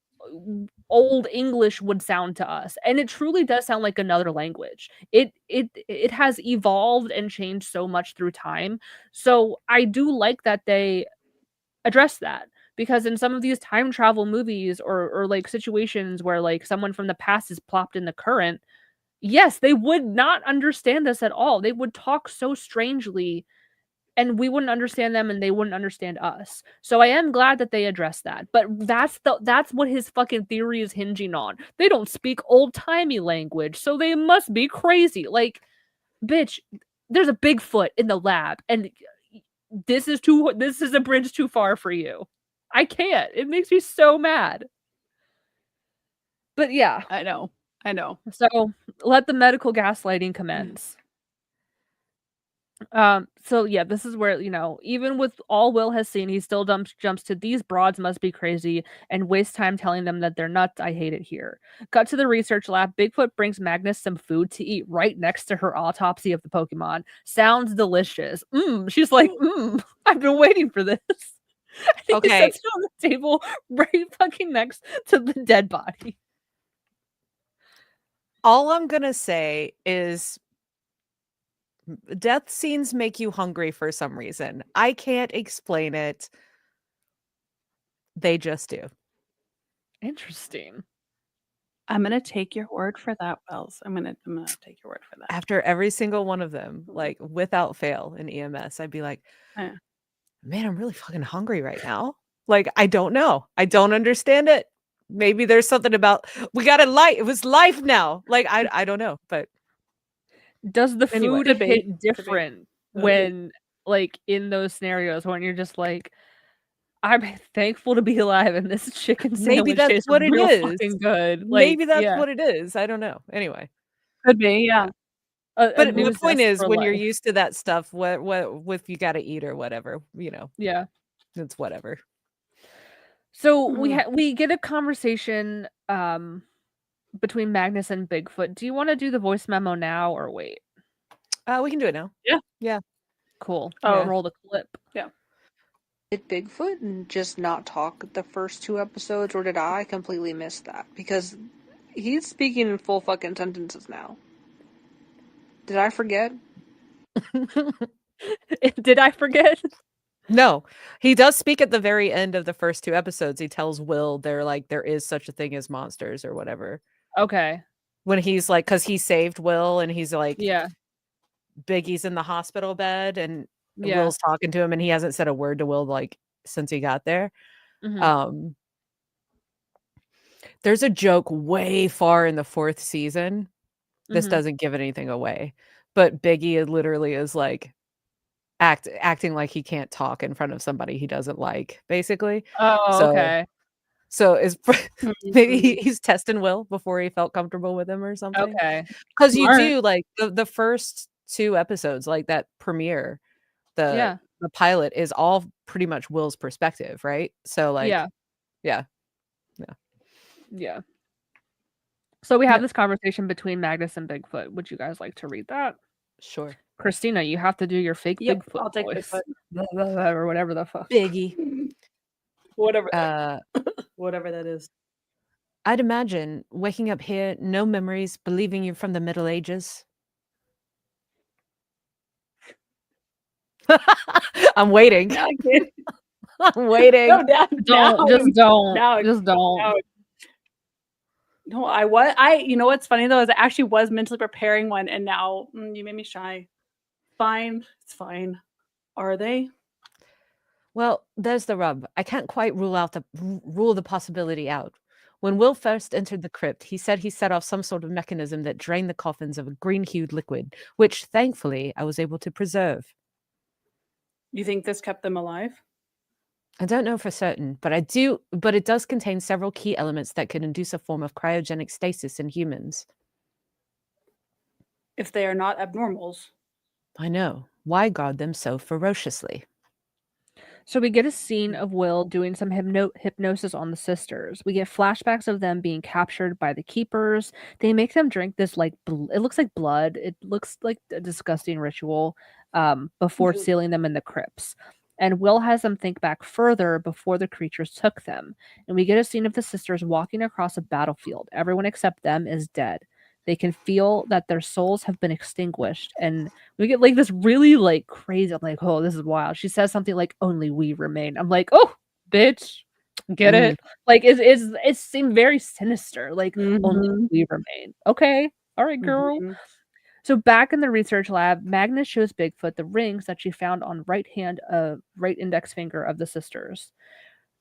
old English would sound to us, and it truly does sound like another language. It has evolved and changed so much through time. So I do like that they address that, because in some of these time travel movies or like situations where like someone from the past is plopped in the current, yes, they would not understand us at all. They would talk so strangely and we wouldn't understand them and they wouldn't understand us. So I am glad that they addressed that. But that's what his fucking theory is hinging on. They don't speak old-timey language, so they must be crazy. Like, bitch, there's a Bigfoot in the lab and this is a bridge too far for you. I can't. It makes me so mad. But yeah. I know. So let the medical gaslighting commence. So yeah, this is where, even with all Will has seen, he still jumps to these broads must be crazy and wastes time telling them that they're nuts. I hate it here. Cut to the research lab. Bigfoot brings Magnus some food to eat right next to her autopsy of the Pokemon. Sounds delicious. She's like, I've been waiting for this. And he sets it on the table right fucking next to the dead body. All I'm gonna say is death scenes make you hungry for some reason. I can't explain it. They just do. Interesting. I'm gonna take your word for that, Wells. I'm gonna take your word for that. After every single one of them, like without fail in EMS, I'd be like, man, I'm really fucking hungry right now. Like, I don't know. I don't understand it. Maybe there's something about we got a light. It was life now. Like, I don't know, but does the anyway. food hit different when like in those scenarios when you're just like, I'm thankful to be alive and this chicken Maybe sandwich that's tastes what it real is. fucking good. Maybe Like, that's what it is. I don't know. Anyway. Could be, yeah. But the point is, when you're used to that stuff, what if you got to eat or whatever, Yeah. It's whatever. So we get a conversation between Magnus and Bigfoot. Do you want to do the voice memo now or wait? We can do it now. Yeah. Cool. Oh. Roll the clip. Yeah. Did Bigfoot just not talk the first 2 episodes, or did I completely miss that? Because he's speaking in full fucking sentences now. Did I forget? Did I forget? No, he does speak at the very end of the first 2 episodes. He tells Will there is such a thing as monsters or whatever. Okay. When he's like, because he saved Will and he's like, yeah, Biggie's in the hospital bed and yeah. Will's talking to him and he hasn't said a word to Will like since he got there. Mhm. There's a joke way far in the 4th season. This Mhm. doesn't give anything away, but Biggie literally is like acting like he can't talk in front of somebody he doesn't like, basically. Oh, okay. So is maybe he's testing Will before he felt comfortable with him or something. Okay. Because you do like the first 2 episodes, like that premiere, the pilot is all pretty much Will's perspective, right? So like, yeah. So we have this conversation between Magnus and Bigfoot. Would you guys like to read that? Sure. Christina, you have to do your fake Bigfoot I'll take voice. Bigfoot. Or whatever the fuck. Biggie. Whatever. Whatever that is. I'd imagine waking up here, no memories, believing you're from the Middle Ages. I'm waiting. I'm waiting. No, Just don't. No, I you know what's funny though is I actually was mentally preparing one and now you made me shy. Fine. It's fine. Are they? Well, there's the rub. I can't quite rule the possibility out. When Will first entered the crypt, he said he set off some sort of mechanism that drained the coffins of a green-hued liquid, which, thankfully, I was able to preserve. You think this kept them alive? I don't know for certain, but it does contain several key elements that could induce a form of cryogenic stasis in humans. If they are not abnormals. I know. Why guard them so ferociously? So we get a scene of Will doing some hypnosis on the sisters. We get flashbacks of them being captured by the keepers. They make them drink this like it looks like blood. It looks like a disgusting ritual before Mhm. sealing them in the crypts. And Will has them think back further before the creatures took them. And we get a scene of the sisters walking across a battlefield. Everyone except them is dead. They can feel that their souls have been extinguished, and we get like this really like crazy. I'm like, oh, this is wild. She says something like, "Only we remain." I'm like, oh, bitch, get it? Like, it seemed very sinister. Like, only Mhm. we remain. Okay, all right, girl. Mhm. So back in the research lab, Magnus shows Bigfoot the rings that she found on right index finger of the sisters.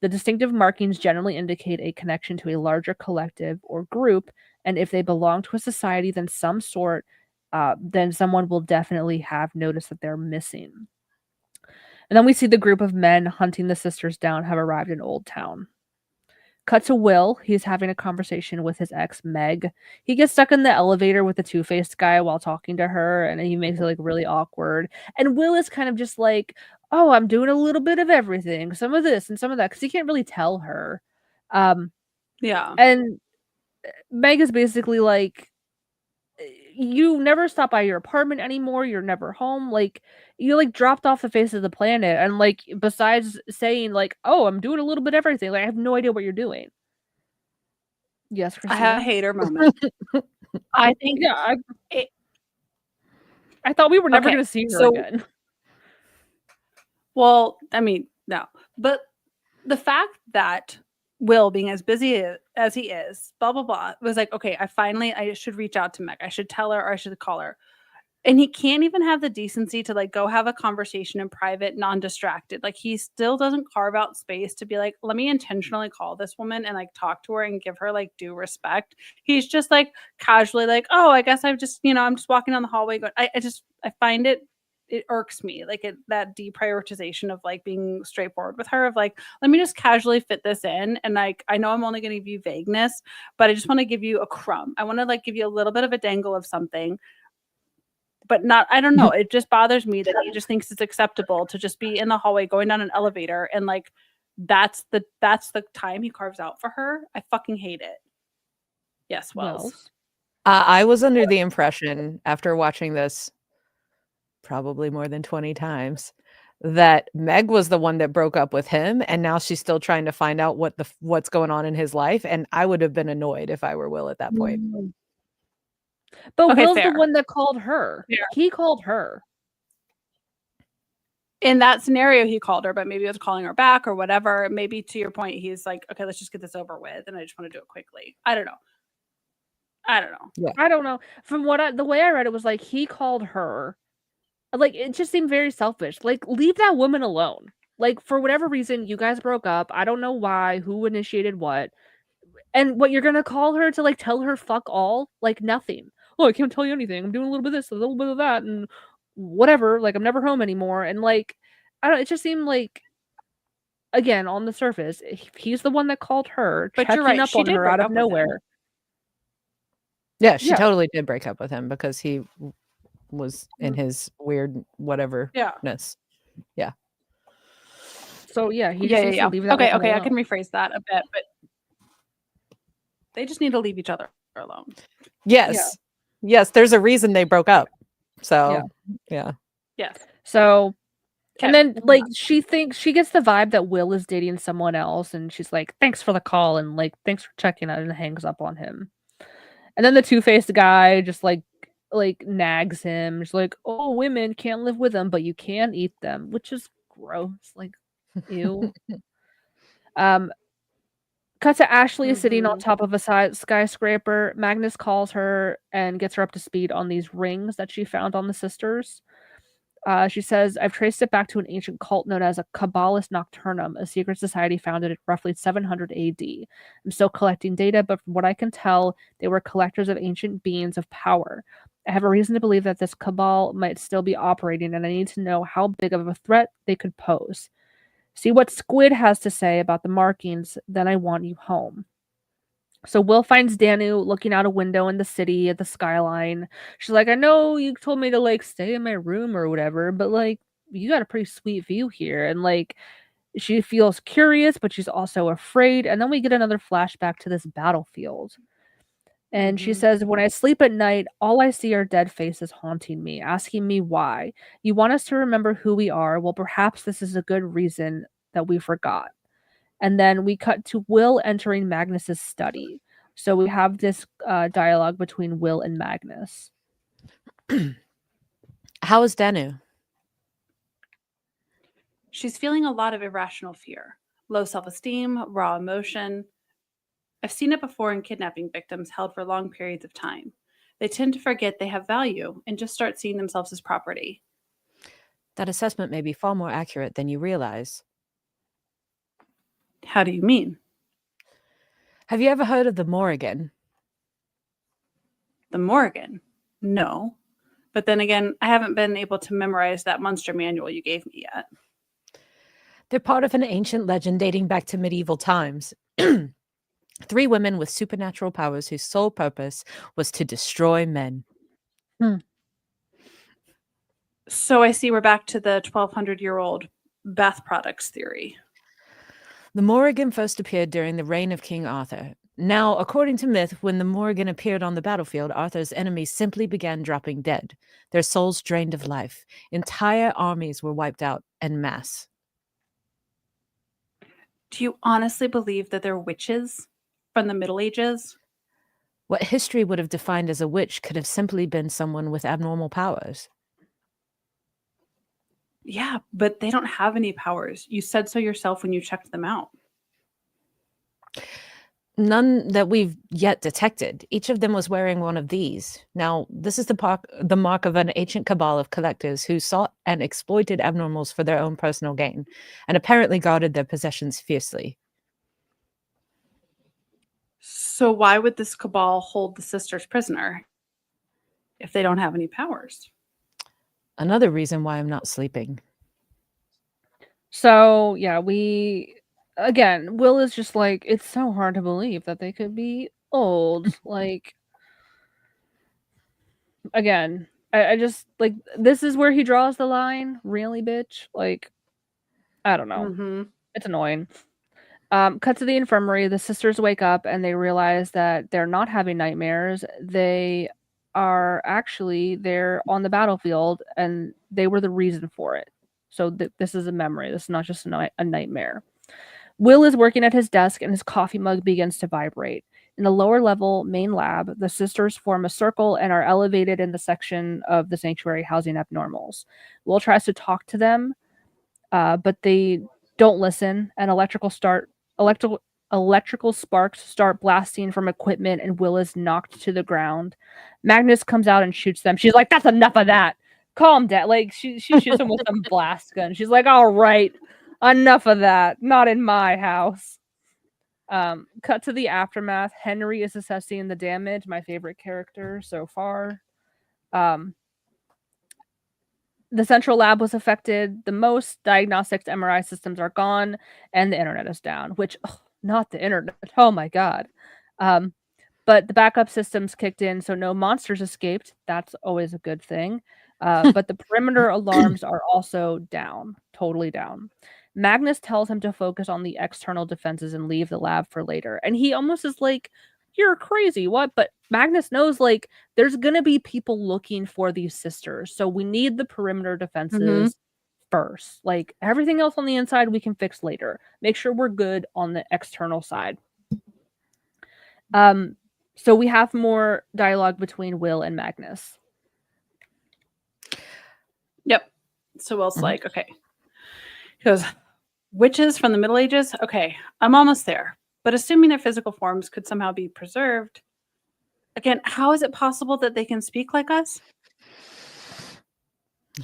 The distinctive markings generally indicate a connection to a larger collective or group, and if they belong to a society, then some sort, then someone will definitely have noticed that they're missing. And then we see the group of men hunting the sisters down have arrived in Old Town. Cut to Will. He's having a conversation with his ex, Meg. He gets stuck in the elevator with the two-faced guy while talking to her, and he makes it like really awkward. And Will is kind of just like, oh, I'm doing a little bit of everything, some of this and some of that, because he can't really tell her. Yeah. And Meg is basically like, you never stop by your apartment anymore. You're never home. Like, you like dropped off the face of the planet. And like, besides saying like, oh, I'm doing a little bit of everything, like I have no idea what you're doing. Yes, I have a Christina. hater moment. I think Yeah, I thought we were never Okay, going to see her so again. well, I mean, no. But the fact that Will, being as busy as he is, blah blah blah, was like, okay, I should reach out to Meg. I should tell her or I should call her. And he can't even have the decency to like go have a conversation in private, non-distracted. Like he still doesn't carve out space to be like, let me intentionally call this woman and like talk to her and give her like due respect. He's just like casually like, oh, I guess I'm just walking down the hallway going, I find it irks me like that deprioritization of like being straightforward with her of like, let me just casually fit this in, and like I know I'm only going to give you vagueness, but I just want to give you a crumb. I want to like give you a little bit of a dangle of something, but not, I don't know. It just bothers me that he just thinks it's acceptable to just be in the hallway going down an elevator and like that's the time he carves out for her. I fucking hate it. Yes, Wells. I was under the impression after watching this probably more than 20 times that Meg was the one that broke up with him, and now she's still trying to find out what's going on in his life, and I would have been annoyed if I were Will at that point. But Okay, Will's fair. the one that called her. Fair. He called her. In that scenario, he called her, but maybe it was calling her back or whatever. Maybe to your point, he's like, okay, let's just get this over with, and I just want to do it quickly. I don't know. Yeah. I don't know. From the way I read it was like he called her. Like it just seemed very selfish. Like leave that woman alone. Like for whatever reason you guys broke up. I don't know why, who initiated what. And what you're going to call her to like tell her fuck all? Like nothing. Oh, I can't tell you anything. I'm doing a little bit of this, a little bit of that and whatever. Like I'm never home anymore. And like I don't, it just seemed like again on the surface he's the one that called her, But you're checking right, up she on did her break out of up with him. nowhere. Yeah, she Yeah. totally did break up with him because he was in his weird whatever Yeah. ness. Yeah. So yeah, he just needs to leave that Okay, woman I alone. can rephrase that a bit, but they just need to leave each other alone. Yes. Yes, there's a reason they broke up. So, yeah. Yes. So and Okay. then like she thinks she gets the vibe that Will is dating someone else and she's like, thanks for the call and like thanks for checking out, and hangs up on him. And then the two-faced guy just like nags him. She's like, oh, women can't live with them, but you can eat them, which is gross. Like, ew. Cut to Ashley sitting on top of a skyscraper. Magnus calls her and gets her up to speed on these rings that she found on the sisters. She says, I've traced it back to an ancient cult known as a Cabalistic Nocturnum, a secret society founded at roughly 700 AD. I'm still collecting data, but from what I can tell, they were collectors of ancient beings of power. I have a reason to believe that this cabal might still be operating, and I need to know how big of a threat they could pose. See what Squid has to say about the markings, then I want you home. So Will finds Danu looking out a window in the city at the skyline. She's like, I know you told me to like stay in my room or whatever, but like you got a pretty sweet view here. And like she feels curious, but she's also afraid. And then we get another flashback to this battlefield. And she says, when I sleep at night, all I see are dead faces haunting me, asking me why. You want us to remember who we are? Well, perhaps this is a good reason that we forgot. And then we cut to Will entering Magnus's study. So we have this dialogue between Will and Magnus. How is Danu? She's feeling a lot of irrational fear, low self-esteem, raw emotion. I've seen it before in kidnapping victims held for long periods of time. They tend to forget they have value and just start seeing themselves as property. That assessment may be far more accurate than you realize. How do you mean? Have you ever heard of the Morrigan? The Morgan? No. But then again, I haven't been able to memorize that monster manual you gave me yet. They're part of an ancient legend dating back to medieval times. 3 women with supernatural powers whose sole purpose was to destroy men. So I see we're back to the 1200-year-old bath products theory. The Morrigan first appeared during the reign of King Arthur. Now, according to myth, when the Morrigan appeared on the battlefield, Arthur's enemies simply began dropping dead, their souls drained of life. Entire armies were wiped out en masse. Do you honestly believe that they're witches from the Middle Ages? What history would have defined as a witch could have simply been someone with abnormal powers. Yeah, but they don't have any powers. You said so yourself when you checked them out. None that we've yet detected. Each of them was wearing one of these. Now, this is the mark of an ancient cabal of collectors who sought and exploited abnormals for their own personal gain, and apparently guarded their possessions fiercely. So why would this cabal hold the sisters prisoner if they don't have any powers? Another reason why I'm not sleeping. So yeah, Will is just like, it's so hard to believe that they could be old. Like, again, I just like, this is where he draws the line. Really, bitch? Like, I don't know. It's annoying. Cut to the infirmary. The sisters wake up and they realize that they're not having nightmares. They are actually there on the battlefield and they were the reason for it. So this is a memory. This is not just a nightmare. Will is working at his desk and his coffee mug begins to vibrate. In the lower level main lab, the sisters form a circle and are elevated in the section of the sanctuary housing abnormals. Will tries to talk to them, but they don't listen, and electrical sparks start blasting from equipment, and Will is knocked to the ground. Magnus comes out and shoots them. She's like, "That's enough of that. Calm down." Like she shoots him with some blast gun. She's like, "All right, enough of that. Not in my house." Cut to the aftermath. Henry is assessing the damage. My favorite character so far. The central lab was affected the most. Diagnostics MRI systems are gone, and the internet is down. Which, not the internet. Oh my god. But the backup systems kicked in, so no monsters escaped. That's always a good thing. But the perimeter alarms are also down, totally down. Magnus tells him to focus on the external defenses and leave the lab for later. And he almost is like, "You're crazy, what?" But Magnus knows, like, there's gonna be people looking for these sisters, so we need the perimeter defenses first. Like, everything else on the inside we can fix later. Make sure we're good on the external side. So we have more dialogue between Will and Magnus. Yep. So Will's like, okay. He goes, witches from the Middle Ages? Okay, I'm almost there. But assuming their physical forms could somehow be preserved, again, how is it possible that they can speak like us?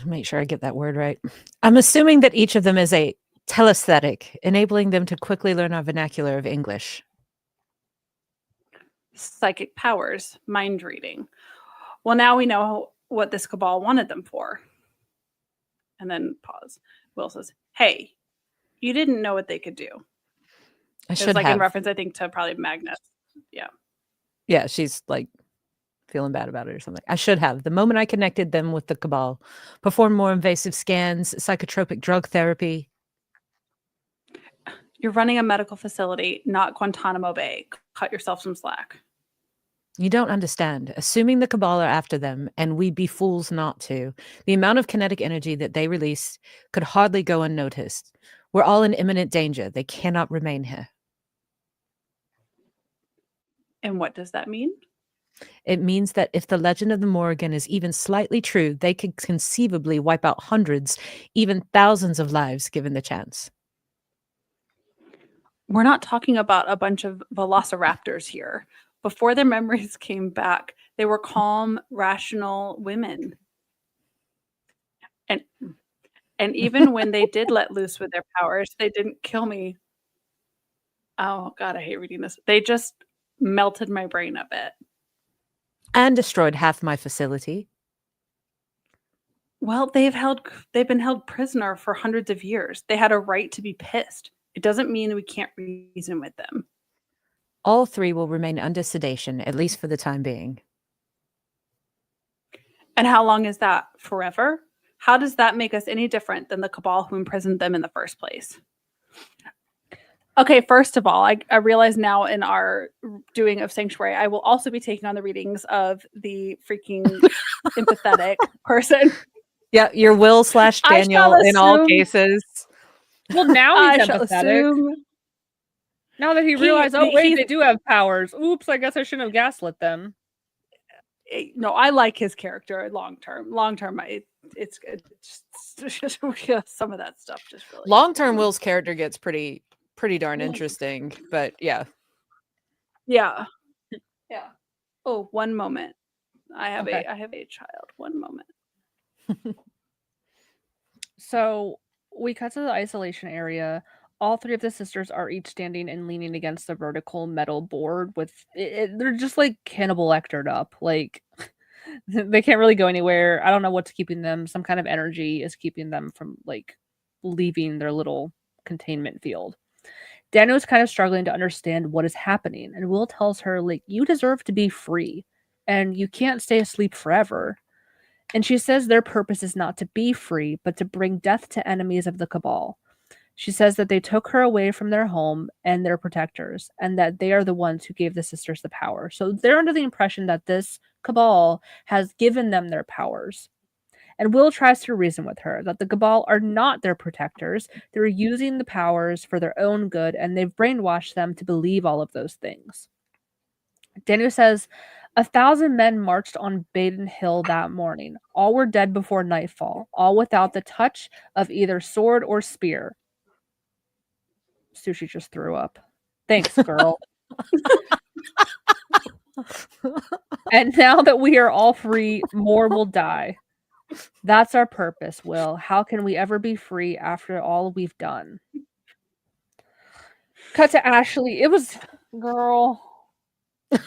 Make sure I get that word right. I'm assuming that each of them is a telesthetic, enabling them to quickly learn our vernacular of English. Psychic powers, mind reading. Well, now we know what this cabal wanted them for. And then pause. Will says, hey, you didn't know what they could do. I should It's like have. in reference, I think, to probably Magnus. Yeah. Yeah, she's like feeling bad about it or something. I should have. The moment I connected them with the cabal, performed more invasive scans, psychotropic drug therapy. You're running a medical facility, not Guantanamo Bay. Cut yourself some slack. You don't understand. Assuming the cabal are after them, and we'd be fools not to, the amount of kinetic energy that they release could hardly go unnoticed. We're all in imminent danger. They cannot remain here. And what does that mean? It means that if the legend of the Morrigan is even slightly true, they could conceivably wipe out hundreds, even thousands of lives given the chance. We're not talking about a bunch of velociraptors here. Before their memories came back, they were calm, rational women. And even when they did let loose with their powers, they didn't kill me. Oh, God, I hate reading this. They just melted my brain a bit. And destroyed half my facility. Well, they've been held prisoner for hundreds of years. They had a right to be pissed. It doesn't mean we can't reason with them. All three will remain under sedation, at least for the time being. And how long is that? Forever? How does that make us any different than the cabal who imprisoned them in the first place? Okay, first of all, I realize now in our doing of Sanctuary, I will also be taking on the readings of the freaking empathetic person. Yeah, your Will / Daniel in all cases. Well, now he's I shall empathetic. assume Now that he realized, oh wait, they do have powers. Oops, I guess I shouldn't have gaslit them. No, I like his character long term. Long term, it's good. Just some of that stuff just really. Long term, Will's character gets pretty darn interesting, but yeah. Yeah. Oh, one moment. I have Okay. a child. One moment. So we cut to the isolation area. All three of the sisters are each standing and leaning against the vertical metal board with they're just like Hannibal Lectered up. Like they can't really go anywhere. I don't know what's keeping them. Some kind of energy is keeping them from like leaving their little containment field. Daniel's kind of struggling to understand what is happening, and Will tells her, like, you deserve to be free, and you can't stay asleep forever. And she says their purpose is not to be free, but to bring death to enemies of the Cabal. She says that they took her away from their home and their protectors, and that they are the ones who gave the sisters the power. So they're under the impression that this Cabal has given them their powers. And Will tries to reason with her that the Cabal are not their protectors. They're using the powers for their own good, and they've brainwashed them to believe all of those things. Daniel says, 1,000 men marched on Baden Hill that morning. All were dead before nightfall, all without the touch of either sword or spear. Sushi just threw up. Thanks, girl. And now that we are all free, more will die. That's our purpose, Will. How can we ever be free after all we've done? Cut to Ashley. It was, girl.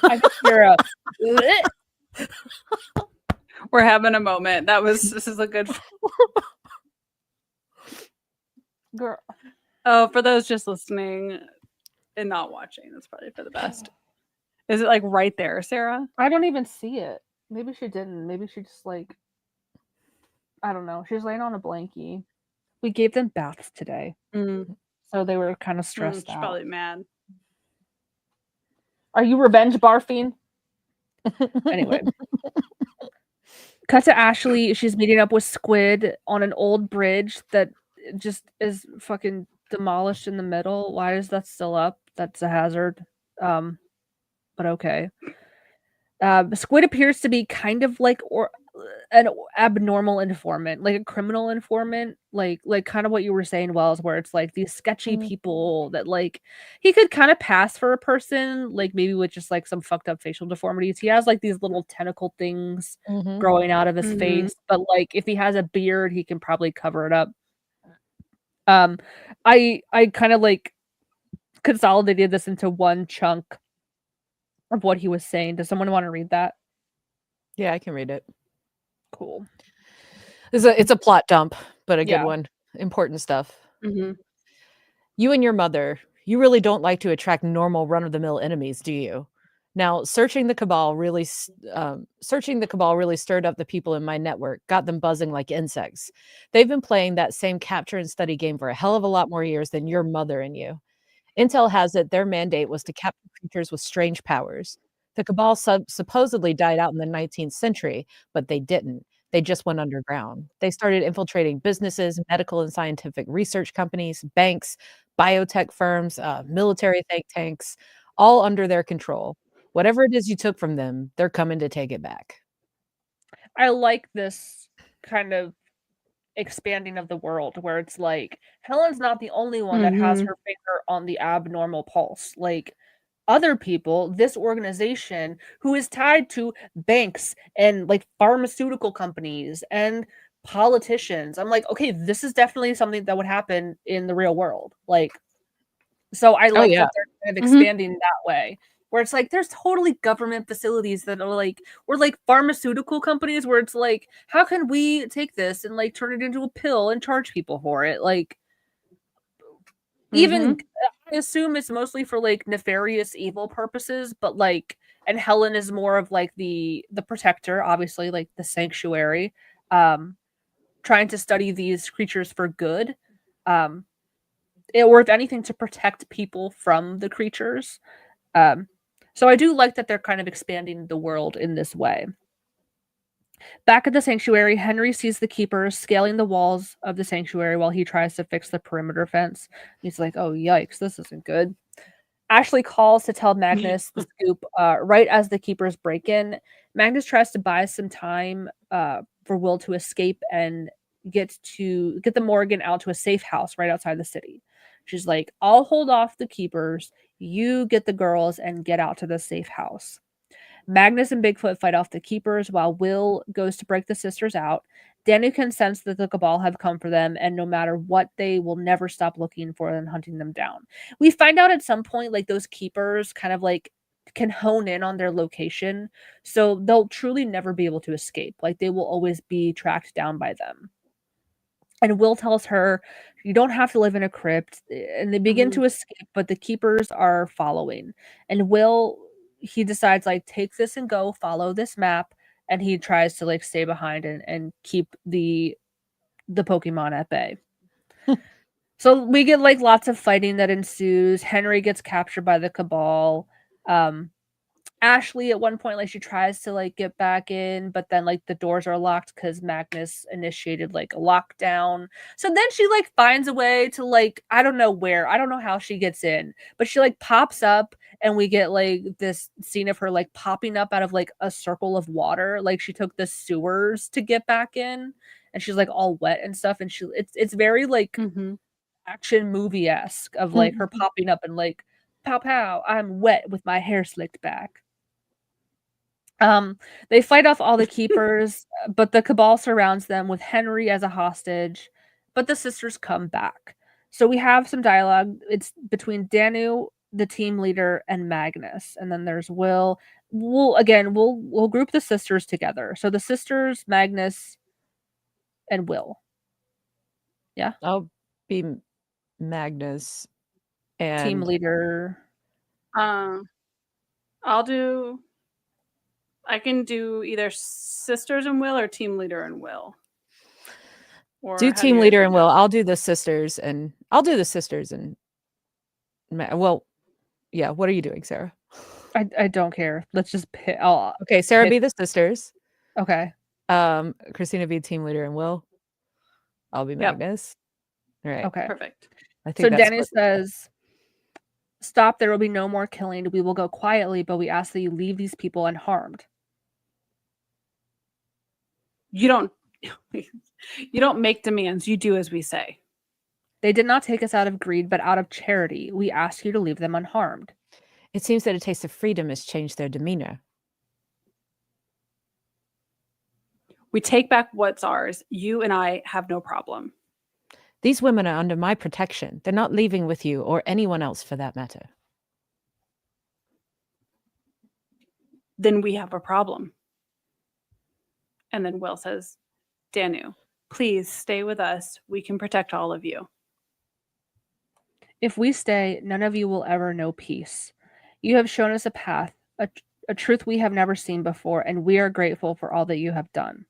I just hear a. We're having a moment. This is a good. Girl. Oh, for those just listening and not watching, that's probably for the best. Is it like right there, Sarah? I don't even see it. Maybe she didn't. Maybe she just like. I don't know. She's laying on a blankie. We gave them baths today. So they were kind of stressed She's out. probably mad. Are you revenge barfing? Anyway. Cut to Ashley. She's meeting up with Squid on an old bridge that just is fucking demolished in the middle. Why is that still up? That's a hazard. But okay. Squid appears to be kind of like an abnormal informant, like a criminal informant, like kind of what you were saying, Wells, where it's like these sketchy people that like he could kind of pass for a person, like maybe with just like some fucked up facial deformities. He has like these little tentacle things growing out of his face, but like if he has a beard, he can probably cover it up. I kind of like consolidated this into one chunk of what he was saying. Does someone want to read that? Yeah, I can read it. Cool. It's a plot dump, but a good Yeah. one. Important stuff. Mm-hmm. You and your mother, you really don't like to attract normal run-of-the-mill enemies, do you? Now, searching the cabal really stirred up the people in my network, got them buzzing like insects. They've been playing that same capture and study game for a hell of a lot more years than your mother and you. Intel has it their mandate was to capture creatures with strange powers. The cabal supposedly died out in the 19th century, but they didn't. They just went underground. They started infiltrating businesses, medical and scientific research companies, banks, biotech firms, military think tanks, all under their control. Whatever it is you took from them, they're coming to take it back. I like this kind of expanding of the world where it's like Helen's not the only one that has her finger on the abnormal pulse. Like other people, this organization who is tied to banks and like pharmaceutical companies and politicians. I'm like, okay, this is definitely something that would happen in the real world. Like, so I like yeah. that they're kind of expanding that way. Where it's like there's totally government facilities that are like or like pharmaceutical companies where it's like, how can we take this and like turn it into a pill and charge people for it? Like even I assume it's mostly for like nefarious evil purposes, but like and Helen is more of like the protector, obviously, like the sanctuary, trying to study these creatures for good. Or if anything, to protect people from the creatures. So I do like that they're kind of expanding the world in this way. Back at the sanctuary, Henry sees the keepers scaling the walls of the sanctuary while he tries to fix the perimeter fence. He's like, oh, yikes, this isn't good. Ashley calls to tell Magnus the scoop right as the keepers break in. Magnus tries to buy some time for Will to escape and get the Morgan out to a safe house right outside the city. She's like, I'll hold off the keepers. You get the girls and get out to the safe house. Magnus and Bigfoot fight off the keepers while Will goes to break the sisters out. Danu can sense that the Cabal have come for them, and no matter what, they will never stop looking for and hunting them down. We find out at some point, like, those keepers kind of like can hone in on their location, so they'll truly never be able to escape. Like, they will always be tracked down by them. And Will tells her, you don't have to live in a crypt. And they begin to escape, but the keepers are following. And Will, he decides, like, take this and go, follow this map. And he tries to, like, stay behind and keep the Pokemon at bay. So we get, like, lots of fighting that ensues. Henry gets captured by the Cabal. Ashley at one point, like, she tries to like get back in, but then like the doors are locked because Magnus initiated like a lockdown. So then she like finds a way to like, I don't know where, I don't know how she gets in, but she like pops up and we get like this scene of her like popping up out of like a circle of water. Like she took the sewers to get back in and she's like all wet and stuff. And it's very like action movie-esque of like her popping up and like pow pow, I'm wet with my hair slicked back. They fight off all the keepers, but the Cabal surrounds them with Henry as a hostage, but the sisters come back. So we have some dialogue. It's between Danu, the team leader, and Magnus. And then there's Will. We'll group the sisters together. So the sisters, Magnus, and Will. Yeah. I'll be Magnus and Team leader. I can do either sisters and Will or team leader and Will. Or do team leader and Will. I'll do the sisters and well, yeah. What are you doing, Sarah? I don't care. Let's just pick. Okay, Sarah be the sisters. Okay. Christina be team leader and Will. I'll be Magnus. All right. Okay. Perfect. I think so Danny says, stop, there will be no more killing. We will go quietly, but we ask that you leave these people unharmed. You don't you don't make demands, you do as we say. They did not take us out of greed, but out of charity. We ask you to leave them unharmed. It seems that a taste of freedom has changed their demeanor. We take back what's ours. You and I have no problem. These women are under my protection. They're not leaving with you or anyone else for that matter. Then we have a problem. And then Will says, Danu, please stay with us. We can protect all of you. If we stay, none of you will ever know peace. You have shown us a path, a truth we have never seen before, and we are grateful for all that you have done.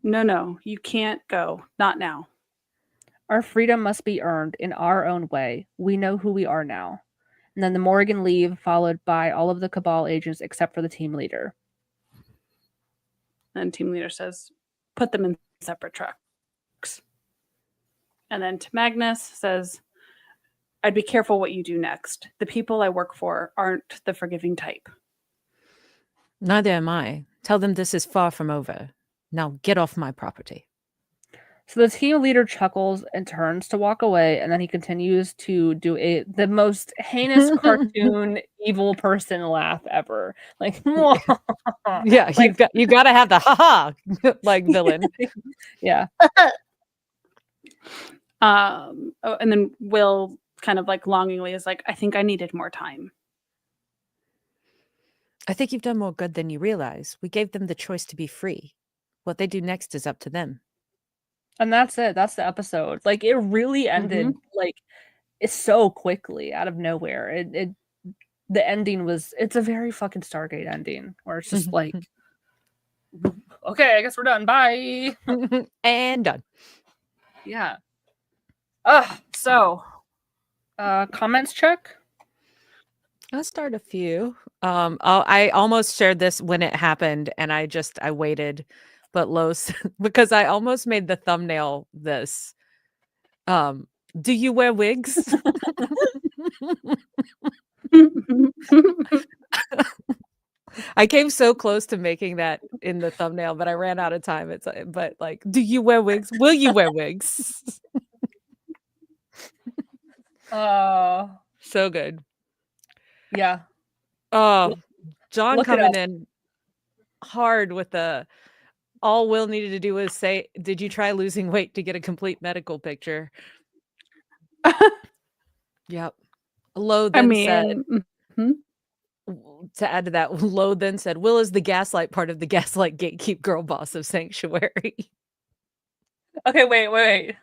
No, you can't go. Not now. Our freedom must be earned in our own way. We know who we are now. And then the Morgan leave, followed by all of the Cabal agents except for the team leader. And team leader says, put them in separate trucks. And then to Magnus says, I'd be careful what you do next. The people I work for aren't the forgiving type. Neither am I. Tell them this is far from over. Now get off my property. So the team leader chuckles and turns to walk away, and then he continues to do the most heinous cartoon evil person laugh ever. Like, yeah, like, you got to have the ha like villain. Yeah. And then Will kind of like longingly is like, I think I needed more time. I think you've done more good than you realize. We gave them the choice to be free. What they do next is up to them. And that's it. That's the episode. Like, it really ended like it's so quickly out of nowhere. The ending was, it's a very fucking Stargate ending where it's just like, okay, I guess we're done. Bye. And done. Yeah. So comments check. I'll start a few. I almost shared this when it happened, and I waited, but Los, because I almost made the thumbnail this. Do you wear wigs? I came so close to making that in the thumbnail, but I ran out of time. But like, do you wear wigs? Will you wear wigs? So good. Yeah. Oh, John Look coming in hard with the all Will needed to do was say, did you try losing weight to get a complete medical picture? Yep. Lo then said, to add to that, Lo then said, Will is the gaslight part of the gaslight gatekeep girl boss of Sanctuary. Okay, wait.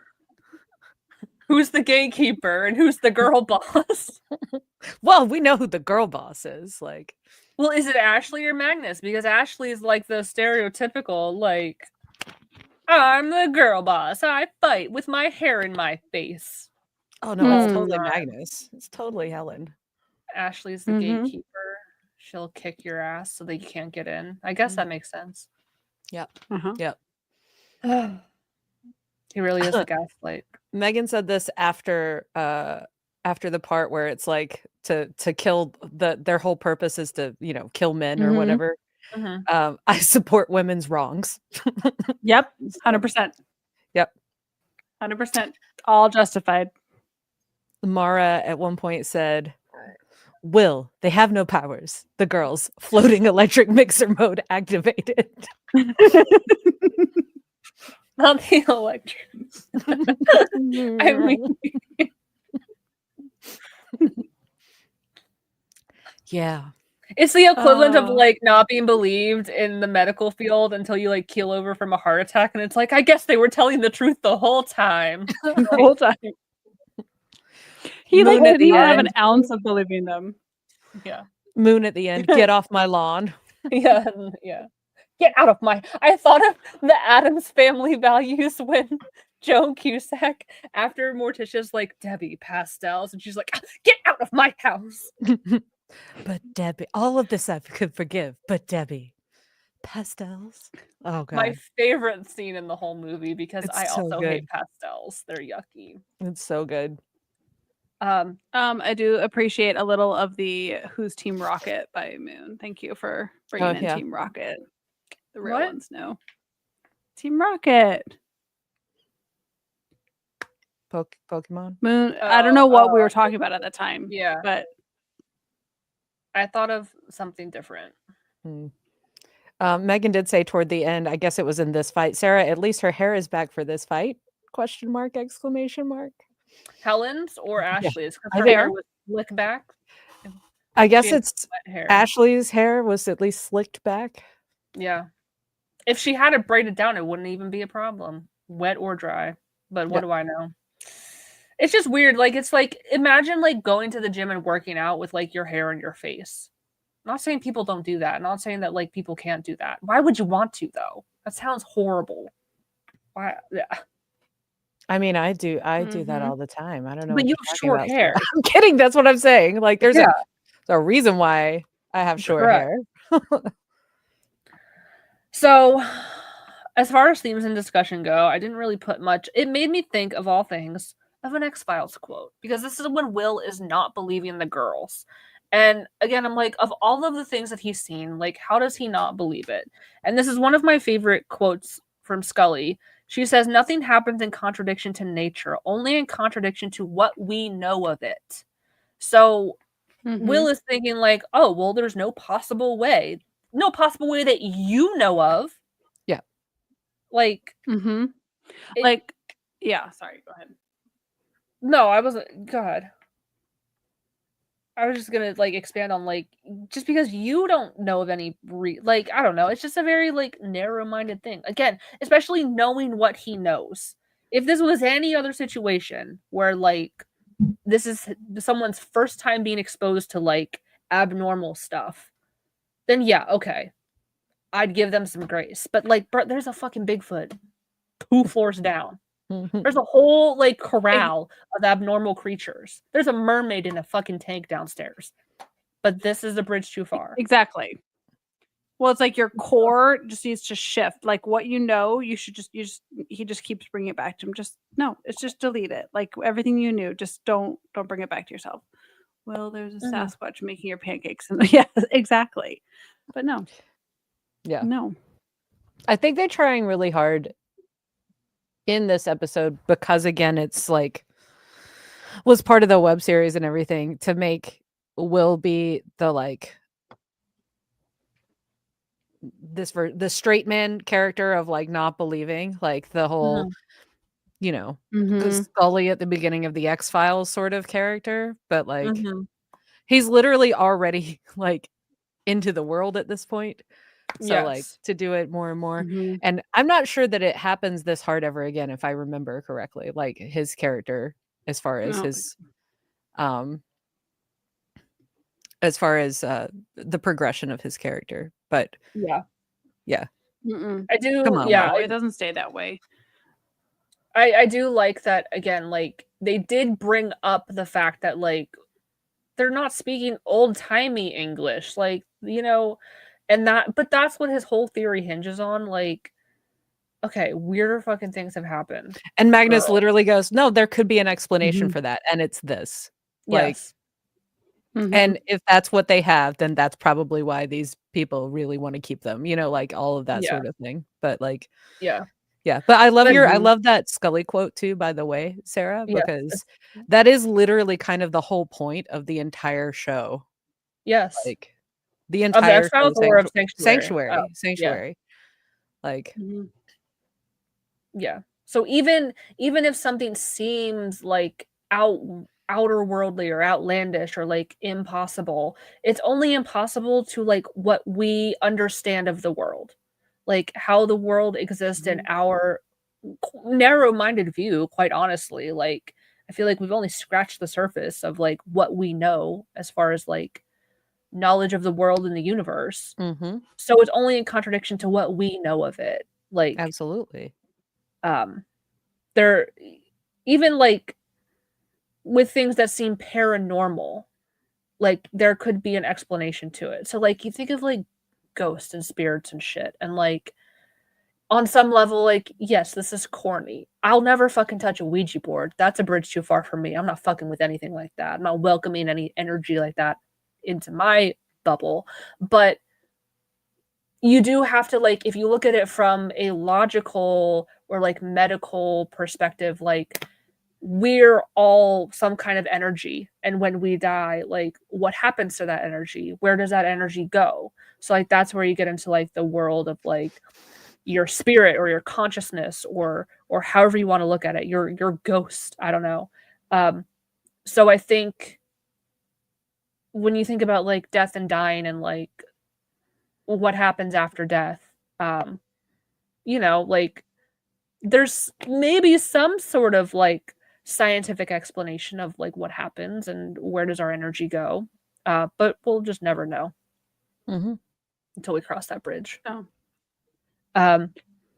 Who's the gatekeeper and who's the girl boss? Well, we know who the girl boss is. Like, well, is it Ashley or Magnus? Because Ashley is like the stereotypical, like, I'm the girl boss. I fight with my hair in my face. Oh no, it's totally Magnus. It's totally Helen. Ashley's the gatekeeper. She'll kick your ass so that you can't get in. I guess that makes sense. Yep. Yep. He really is a gaslight. Megan said this after the part where it's like to kill their whole purpose is to, kill men or whatever. I support women's wrongs. Yep. 100%. Yep. 100%. All justified. Mara at one point said, Will, they have no powers. The girls, floating electric mixer mode activated. Not the electrics. I mean, yeah. It's the equivalent of like not being believed in the medical field until you like keel over from a heart attack, and it's like, I guess they were telling the truth the whole time. The whole time. He like didn't even have an ounce of believing them. Yeah. Moon at the end, get off my lawn. Yeah. Get out of my... I thought of the Addams Family values when Joan Cusack, after Morticia's like, Debbie, pastels, and she's like, get out of my house. But Debbie, all of this I could forgive, but Debbie, pastels. Oh god. My favorite scene in the whole movie, because It's I so also good. hate pastels. They're yucky. It's so good. I do appreciate a little of the Who's Team Rocket by Moon. Thank you for bringing in Team Rocket. The real What? ones know. Team Rocket. Pokemon. Moon. I don't know what we were talking about at the time. Yeah. But I thought of something different. Megan did say toward the end, I guess it was in this fight, Sarah, at least her hair is back for this fight? Question mark, exclamation mark. Helen's or Ashley's? Because I her think- hair was slick back. I guess She had it's wet hair. Ashley's hair was at least slicked back. Yeah. If she had it braided down, it wouldn't even be a problem, wet or dry. But what do I know? It's just weird. Like, it's like, imagine like going to the gym and working out with like your hair in your face. I'm not saying people don't do that. I'm not saying that like people can't do that. Why would you want to though? That sounds horrible. Why? Yeah. I mean, I do that all the time. I don't know. But what you you're have talking short about, hair. Sarah. I'm kidding. That's what I'm saying. Like, there's Yeah. a reason why I have short Correct. hair. So, as far as themes and discussion go, I didn't really put much. It made me think, of all things, of an X-Files quote. Because this is when Will is not believing the girls. And again, I'm like, of all of the things that he's seen, like, how does he not believe it? And this is one of my favorite quotes from Scully. She says, "Nothing happens in contradiction to nature, only in contradiction to what we know of it." So Will is thinking like, oh, well, there's no possible way that you know of. Yeah. Like, like, yeah, sorry, go ahead. No, I wasn't. Go ahead. I was just gonna like expand on like, just because you don't know of any like, I don't know, it's just a very like narrow-minded thing. Again, especially knowing what he knows. If this was any other situation where like this is someone's first time being exposed to like abnormal stuff, then yeah, okay, I'd give them some grace. But like, bro, there's a fucking Bigfoot 2 floors down. There's a whole like corral of abnormal creatures. There's a mermaid in a fucking tank downstairs. But this is a bridge too far. Exactly. Well, it's like your core just needs to shift. Like what you know, he just keeps bringing it back to him. It's just delete it. Like everything you knew, just don't bring it back to yourself. Well, there's a Sasquatch making your pancakes. And yeah, exactly. But no. Yeah. No. I think they're trying really hard in this episode because again, it's like was part of the web series and everything to make Will be the like the straight man character of like not believing, like the whole you know, Scully at the beginning of the X-Files sort of character, but like he's literally already like into the world at this point. So like to do it more and more. And I'm not sure that it happens this hard ever again, if I remember correctly, like his character as far as the progression of his character. But yeah. I do. Come on, no, it doesn't stay that way. I do like that again, like they did bring up the fact that like they're not speaking old-timey English, like, you know, but that's what his whole theory hinges on. Like, okay, weirder fucking things have happened. And Magnus literally goes, no, there could be an explanation for that, and it's this. Like, and if that's what they have, then that's probably why these people really want to keep them, you know, like all of that sort of thing. But like, yeah. But I love that Scully quote too, by the way, Sarah, because that is literally kind of the whole point of the entire show. Yes. Like the entire show, or of Sanctuary. Sanctuary. Like yeah. So even if something seems like outer worldly or outlandish or like impossible, it's only impossible to like what we understand of the world. Like how the world exists in our narrow-minded view, quite honestly. Like I feel like we've only scratched the surface of like what we know as far as like knowledge of the world and the universe. So it's only in contradiction to what we know of it. Like absolutely. There even like with things that seem paranormal, like there could be an explanation to it. So like you think of like ghosts and spirits and shit, and like on some level, like, yes, this is corny. I'll never fucking touch a Ouija board. That's a bridge too far for me. I'm not fucking with anything like that. I'm not welcoming any energy like that into my bubble. But you do have to, like, if you look at it from a logical or like medical perspective, like we're all some kind of energy, and when we die, like what happens to that energy? Where does that energy go? So like that's where you get into like the world of like your spirit or your consciousness or however you want to look at it, your ghost, I don't know. So I think when you think about like death and dying and like what happens after death, um like there's maybe some sort of like scientific explanation of like what happens and where does our energy go, but we'll just never know until we cross that bridge. Oh.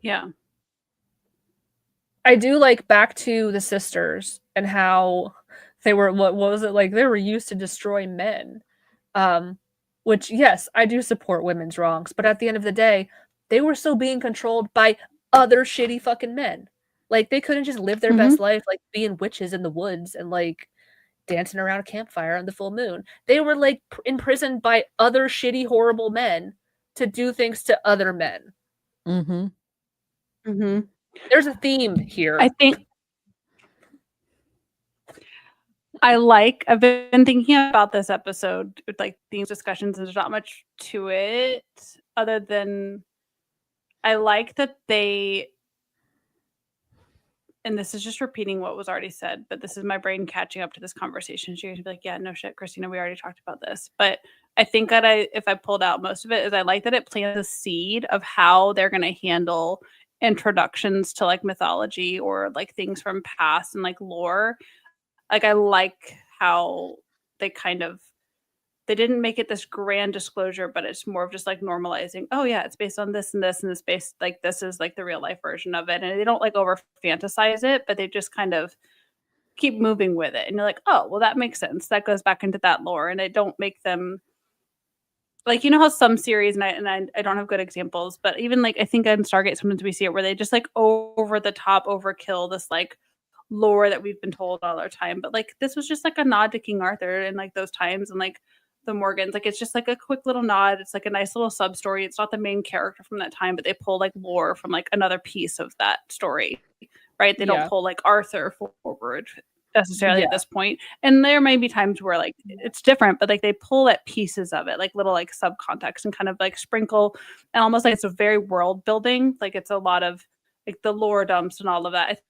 Yeah. I do like back to the sisters and how they were, what was it, like they were used to destroy men, which yes, I do support women's wrongs, but at the end of the day they were still being controlled by other shitty fucking men. Like they couldn't just live their best life like being witches in the woods and like dancing around a campfire on the full moon. They were like imprisoned by other shitty horrible men to do things to other men. There's a theme here. I think I've been thinking about this episode with like these discussions, and there's not much to it other than I like that they, and this is just repeating what was already said, but this is my brain catching up to this conversation. She's gonna be like, yeah, no shit, Christina, we already talked about this. But I think that if I pulled out most of it, is I like that it plants a seed of how they're gonna handle introductions to like mythology or like things from past and like lore. Like I like how they they didn't make it this grand disclosure, but it's more of just like normalizing. Oh yeah, it's based on this and this and this based like this is like the real life version of it. And they don't like over fantasize it, but they just kind of keep moving with it. And you're like, oh, well, that makes sense. That goes back into that lore. And they don't make them like, you know how some series, and I don't have good examples, but even like I think in Stargate sometimes we see it where they just like over the top overkill this like lore that we've been told all our time. But like this was just like a nod to King Arthur and like those times and like the Morgans. Like it's just like a quick little nod. It's like a nice little sub story. It's not the main character from that time, but they pull like lore from like another piece of that story, right? They don't pull like Arthur forward necessarily at this point. And there may be times where like it's different, but like they pull at pieces of it, like little like subcontext and kind of like sprinkle, and almost like it's a very world building. Like it's a lot of like the lore dumps and all of that. I think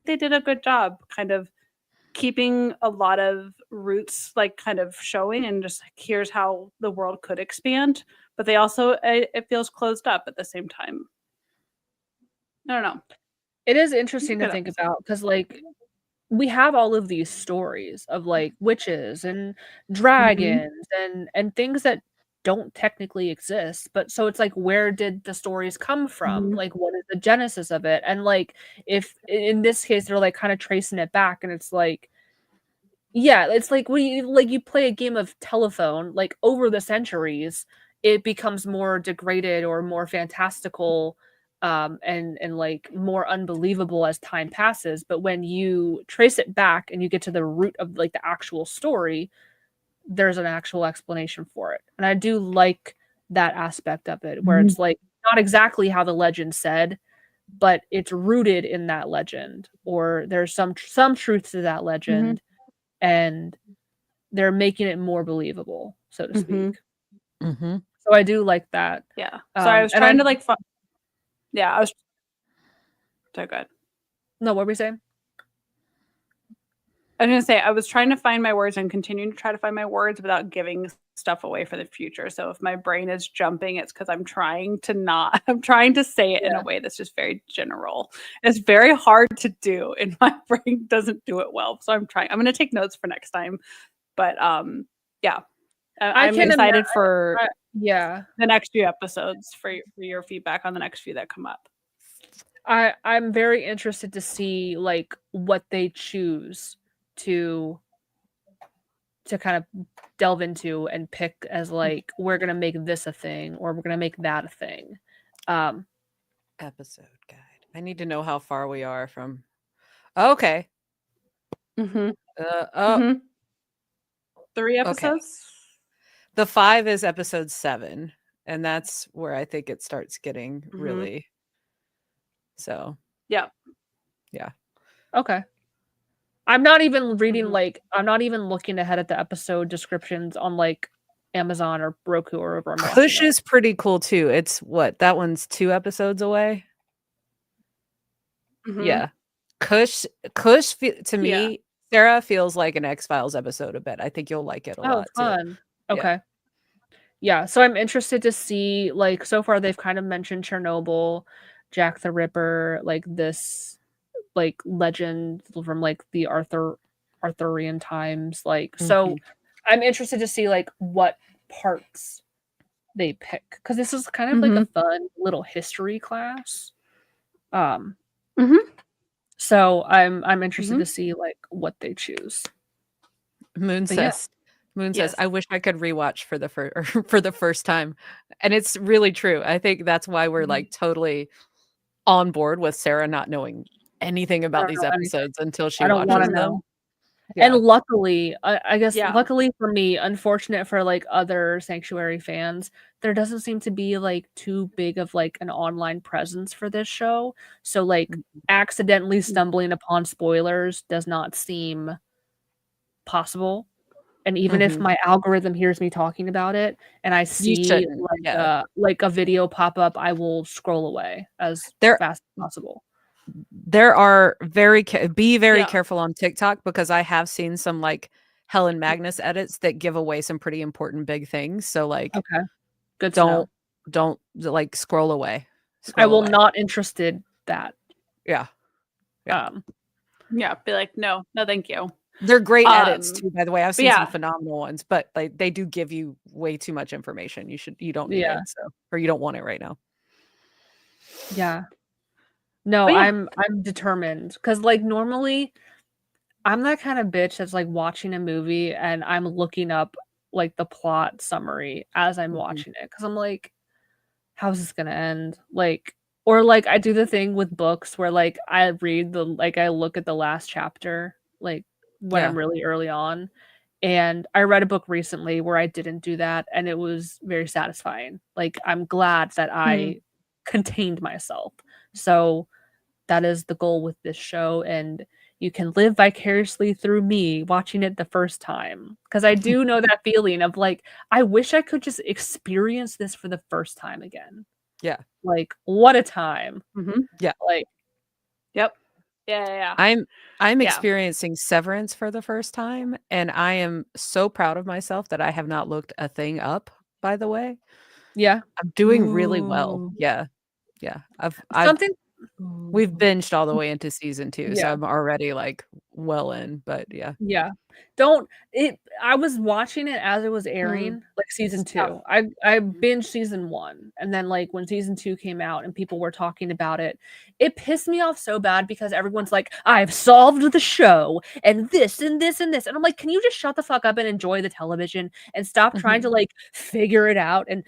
they did a good job kind of keeping a lot of roots like kind of showing and just like here's how the world could expand, but they also it feels closed up at the same time. I don't know. It is interesting to think about because like we have all of these stories of like witches and dragons and things that don't technically exist, but so it's like where did the stories come from? Like what is the genesis of it? And like if in this case they're like kind of tracing it back and it's like yeah, it's like when you play a game of telephone, like over the centuries, it becomes more degraded or more fantastical, and like more unbelievable as time passes. But when you trace it back and you get to the root of like the actual story, there's an actual explanation for it. And I do like that aspect of it, where it's like not exactly how the legend said, but it's rooted in that legend, or there's some truth to that legend and they're making it more believable, so to speak. So I do like that. Yeah. Sorry, I was trying to like yeah, I was so good. No, what were we saying? I was gonna say I was trying to find my words and continuing to try to find my words without giving stuff away for the future. So if my brain is jumping, it's because I'm trying to say it in a way that's just very general. It's very hard to do, and my brain doesn't do it well. So I'm gonna take notes for next time. But yeah. I'm excited for the next few episodes for your feedback on the next few that come up. I'm very interested to see like what they choose to kind of delve into and pick as like we're gonna make this a thing or we're gonna make that a thing. Episode guide. I need to know how far we are from. Okay. 3 episodes. Okay. The 5 is episode 7. And that's where I think it starts getting really so. Yeah. Yeah. Okay. I'm not even reading I'm not even looking ahead at the episode descriptions on like Amazon or Roku or wherever I'm watching Kush it. is pretty cool too. It's what? That one's 2 episodes away. Yeah. Kush to me, Sarah feels like an X-Files episode a bit. I think you'll like it a lot too. Fun. Okay. Yeah, so I'm interested to see like so far they've kind of mentioned Chernobyl, Jack the Ripper, like this like legend from like the Arthurian times like so I'm interested to see like what parts they pick because this is kind of like a fun little history class. So I'm interested to see like what they choose. Moon But yeah. says, I wish I could rewatch for the for the first time. And it's really true. I think that's why we're like totally on board with Sarah not knowing anything about these episodes until she I don't watches want to know. Yeah. And luckily, I guess luckily for me, unfortunate for like other Sanctuary fans, there doesn't seem to be like too big of like an online presence for this show. So like accidentally stumbling upon spoilers does not seem possible. And even if my algorithm hears me talking about it and I see like a video pop up, I will scroll away as fast as possible. There are be very careful on TikTok because I have seen some like Helen Magnus edits that give away some pretty important big things. So like, okay, good. Don't like scroll away. I will not interested that. Yeah. Yeah. Be like, no, thank you. They're great edits too, by the way. I've seen some phenomenal ones, but like they do give you way too much information. You don't need it, or you don't want it right now. Yeah. No, I'm determined because like normally I'm that kind of bitch that's like watching a movie and I'm looking up like the plot summary as I'm watching it because I'm like, how's this gonna end? Like, or like I do the thing with books where like I look at the last chapter like when I'm really early on. And I read a book recently where I didn't do that and it was very satisfying. Like I'm glad that I contained myself. So that is the goal with this show and you can live vicariously through me watching it the first time because I do know that feeling of like I wish I could just experience this for the first time again. Yeah. Like what a time. Yeah. Like Yeah. I'm experiencing Severance for the first time and I am so proud of myself that I have not looked a thing up, by the way. Yeah. I'm doing really well. Yeah. We've binged all the way into season 2, so I'm already like well in, but yeah. I was watching it as it was airing, like season 2. I binged season 1 and then like when season 2 came out and people were talking about it, it pissed me off so bad because everyone's like, I've solved the show and this and this and this. And I'm like, can you just shut the fuck up and enjoy the television and stop trying to like figure it out and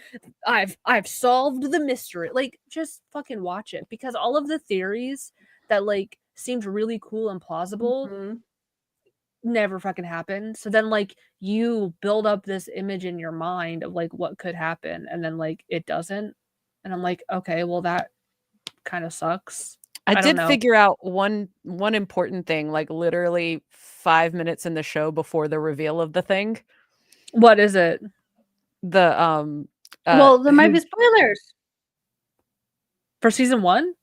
I've solved the mystery. Like just fucking watch it because all of the theories that like seemed really cool and plausible never fucking happened. So then like you build up this image in your mind of like what could happen and then like it doesn't. And I'm like, okay, well that kind of sucks. I did figure out one important thing like literally 5 minutes in the show before the reveal of the thing. What is it? The well, there might be spoilers. For season 1?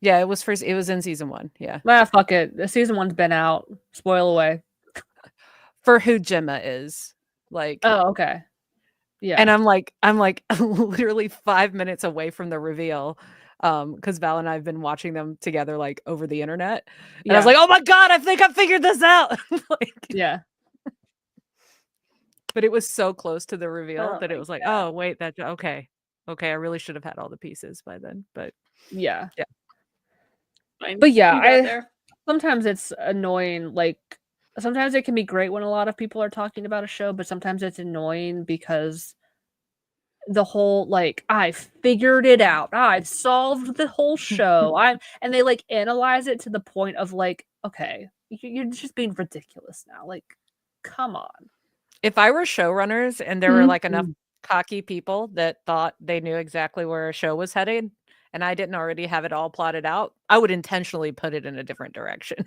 Yeah, it was in season 1. Yeah. Fuck it. The season 1's been out. Spoil away. For who Gemma is. Like oh, okay. Yeah. And I'm like literally 5 minutes away from the reveal. Because Val and I have been watching them together like over the internet. And I was like, oh my God, I think I figured this out. like, yeah. But it was so close to the reveal that it was like, oh wait, okay. Okay, I really should have had all the pieces by then. But yeah. Fine. But yeah, sometimes it's annoying. Like sometimes it can be great when a lot of people are talking about a show, but sometimes it's annoying because the whole like I figured it out. I've solved the whole show. And they like analyze it to the point of like, okay, you're just being ridiculous now. Like, come on. If I were showrunners and there were like enough cocky people that thought they knew exactly where a show was headed, and I didn't already have it all plotted out, I would intentionally put it in a different direction.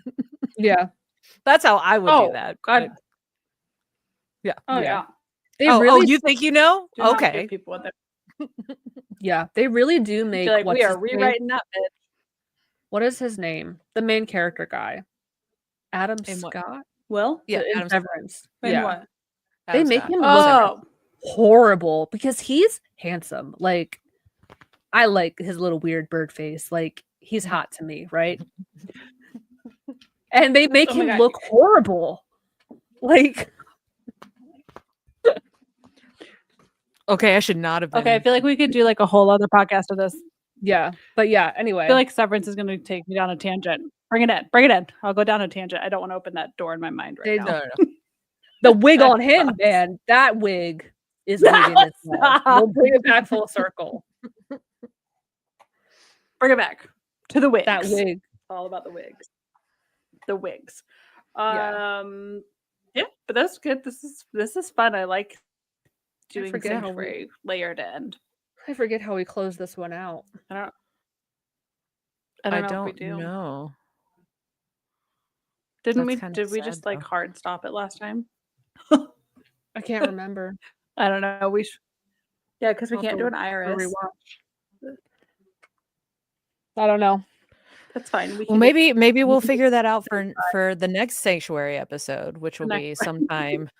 Yeah. That's how I would do Oh, that. God. but- yeah. Oh, Yeah. yeah. They Oh, really you think you know? Do not give Okay. people what they yeah, they really do make feel like. We what's are his name? rewriting that bitch. What is his name? The main character guy. Adam In what? Scott? Will? Yeah, In Adam, Severance. In Yeah. what? They Adam make Scott. him look Oh, horrible because he's handsome. Like, I like his little weird bird face. Like, he's hot to me, right? And they make Oh my him God. look horrible. Like, Okay, I should not have been. okay. I feel like we could do like a whole other podcast of this. yeah. But yeah, I anyway. feel like Severance is going to take me down a tangent. Bring it in. Bring it in. I'll go down a tangent. I don't want to open that door in my mind right They- now. No. the wig on him, sucks. man. That wig is wigging as well. We'll bring it back full circle. Bring it back to the wigs. That wig. All about the wigs. The wigs. Yeah. Yeah, but that's good. This is fun. I like doing forget how sanctuary layered end. I forget how we close this one out. I I don't know if we don't do. know. Didn't That's we? kinda Did we sad, just like though. hard stop it last time? I can't remember. I don't know. Yeah, because we I'll can't have do to an iris. rewatch. I don't know. That's fine. We Well, can do- maybe we'll can do figure that out for the next sanctuary episode, which will The be next one. sometime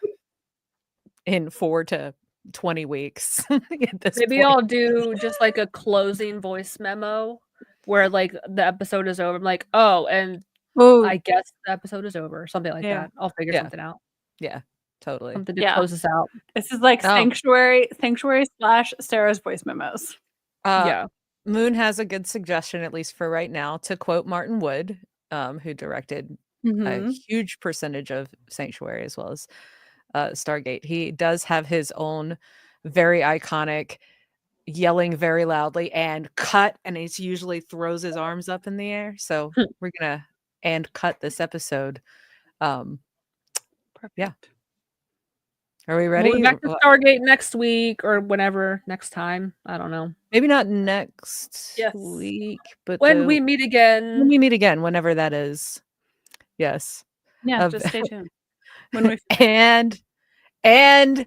in 4 to 20 weeks. At this Maybe point. I'll do just like a closing voice memo where like the episode is over. I'm like, oh, and Ooh, I guess the episode is over. Something like Yeah. that. I'll figure Yeah. something out. Yeah, totally. Something to Yeah. close us out. this is like Oh. sanctuary / Sarah's voice memos. Yeah. Moon has a good suggestion, at least for right now, to quote Martin Wood, who directed a Mhm. huge percentage of Sanctuary as well as Stargate. He does have his own very iconic yelling very loudly and cut, and he usually throws his arms up in the air. So we're gonna and cut this episode. Perfect. Yeah. Are we We'll ready? be back to Stargate next week or whenever next time. I don't know. Maybe not next Yes. week, but When the- we meet when again. we meet again, whenever that is. Yes. Yeah, Of- just stay tuned. When we and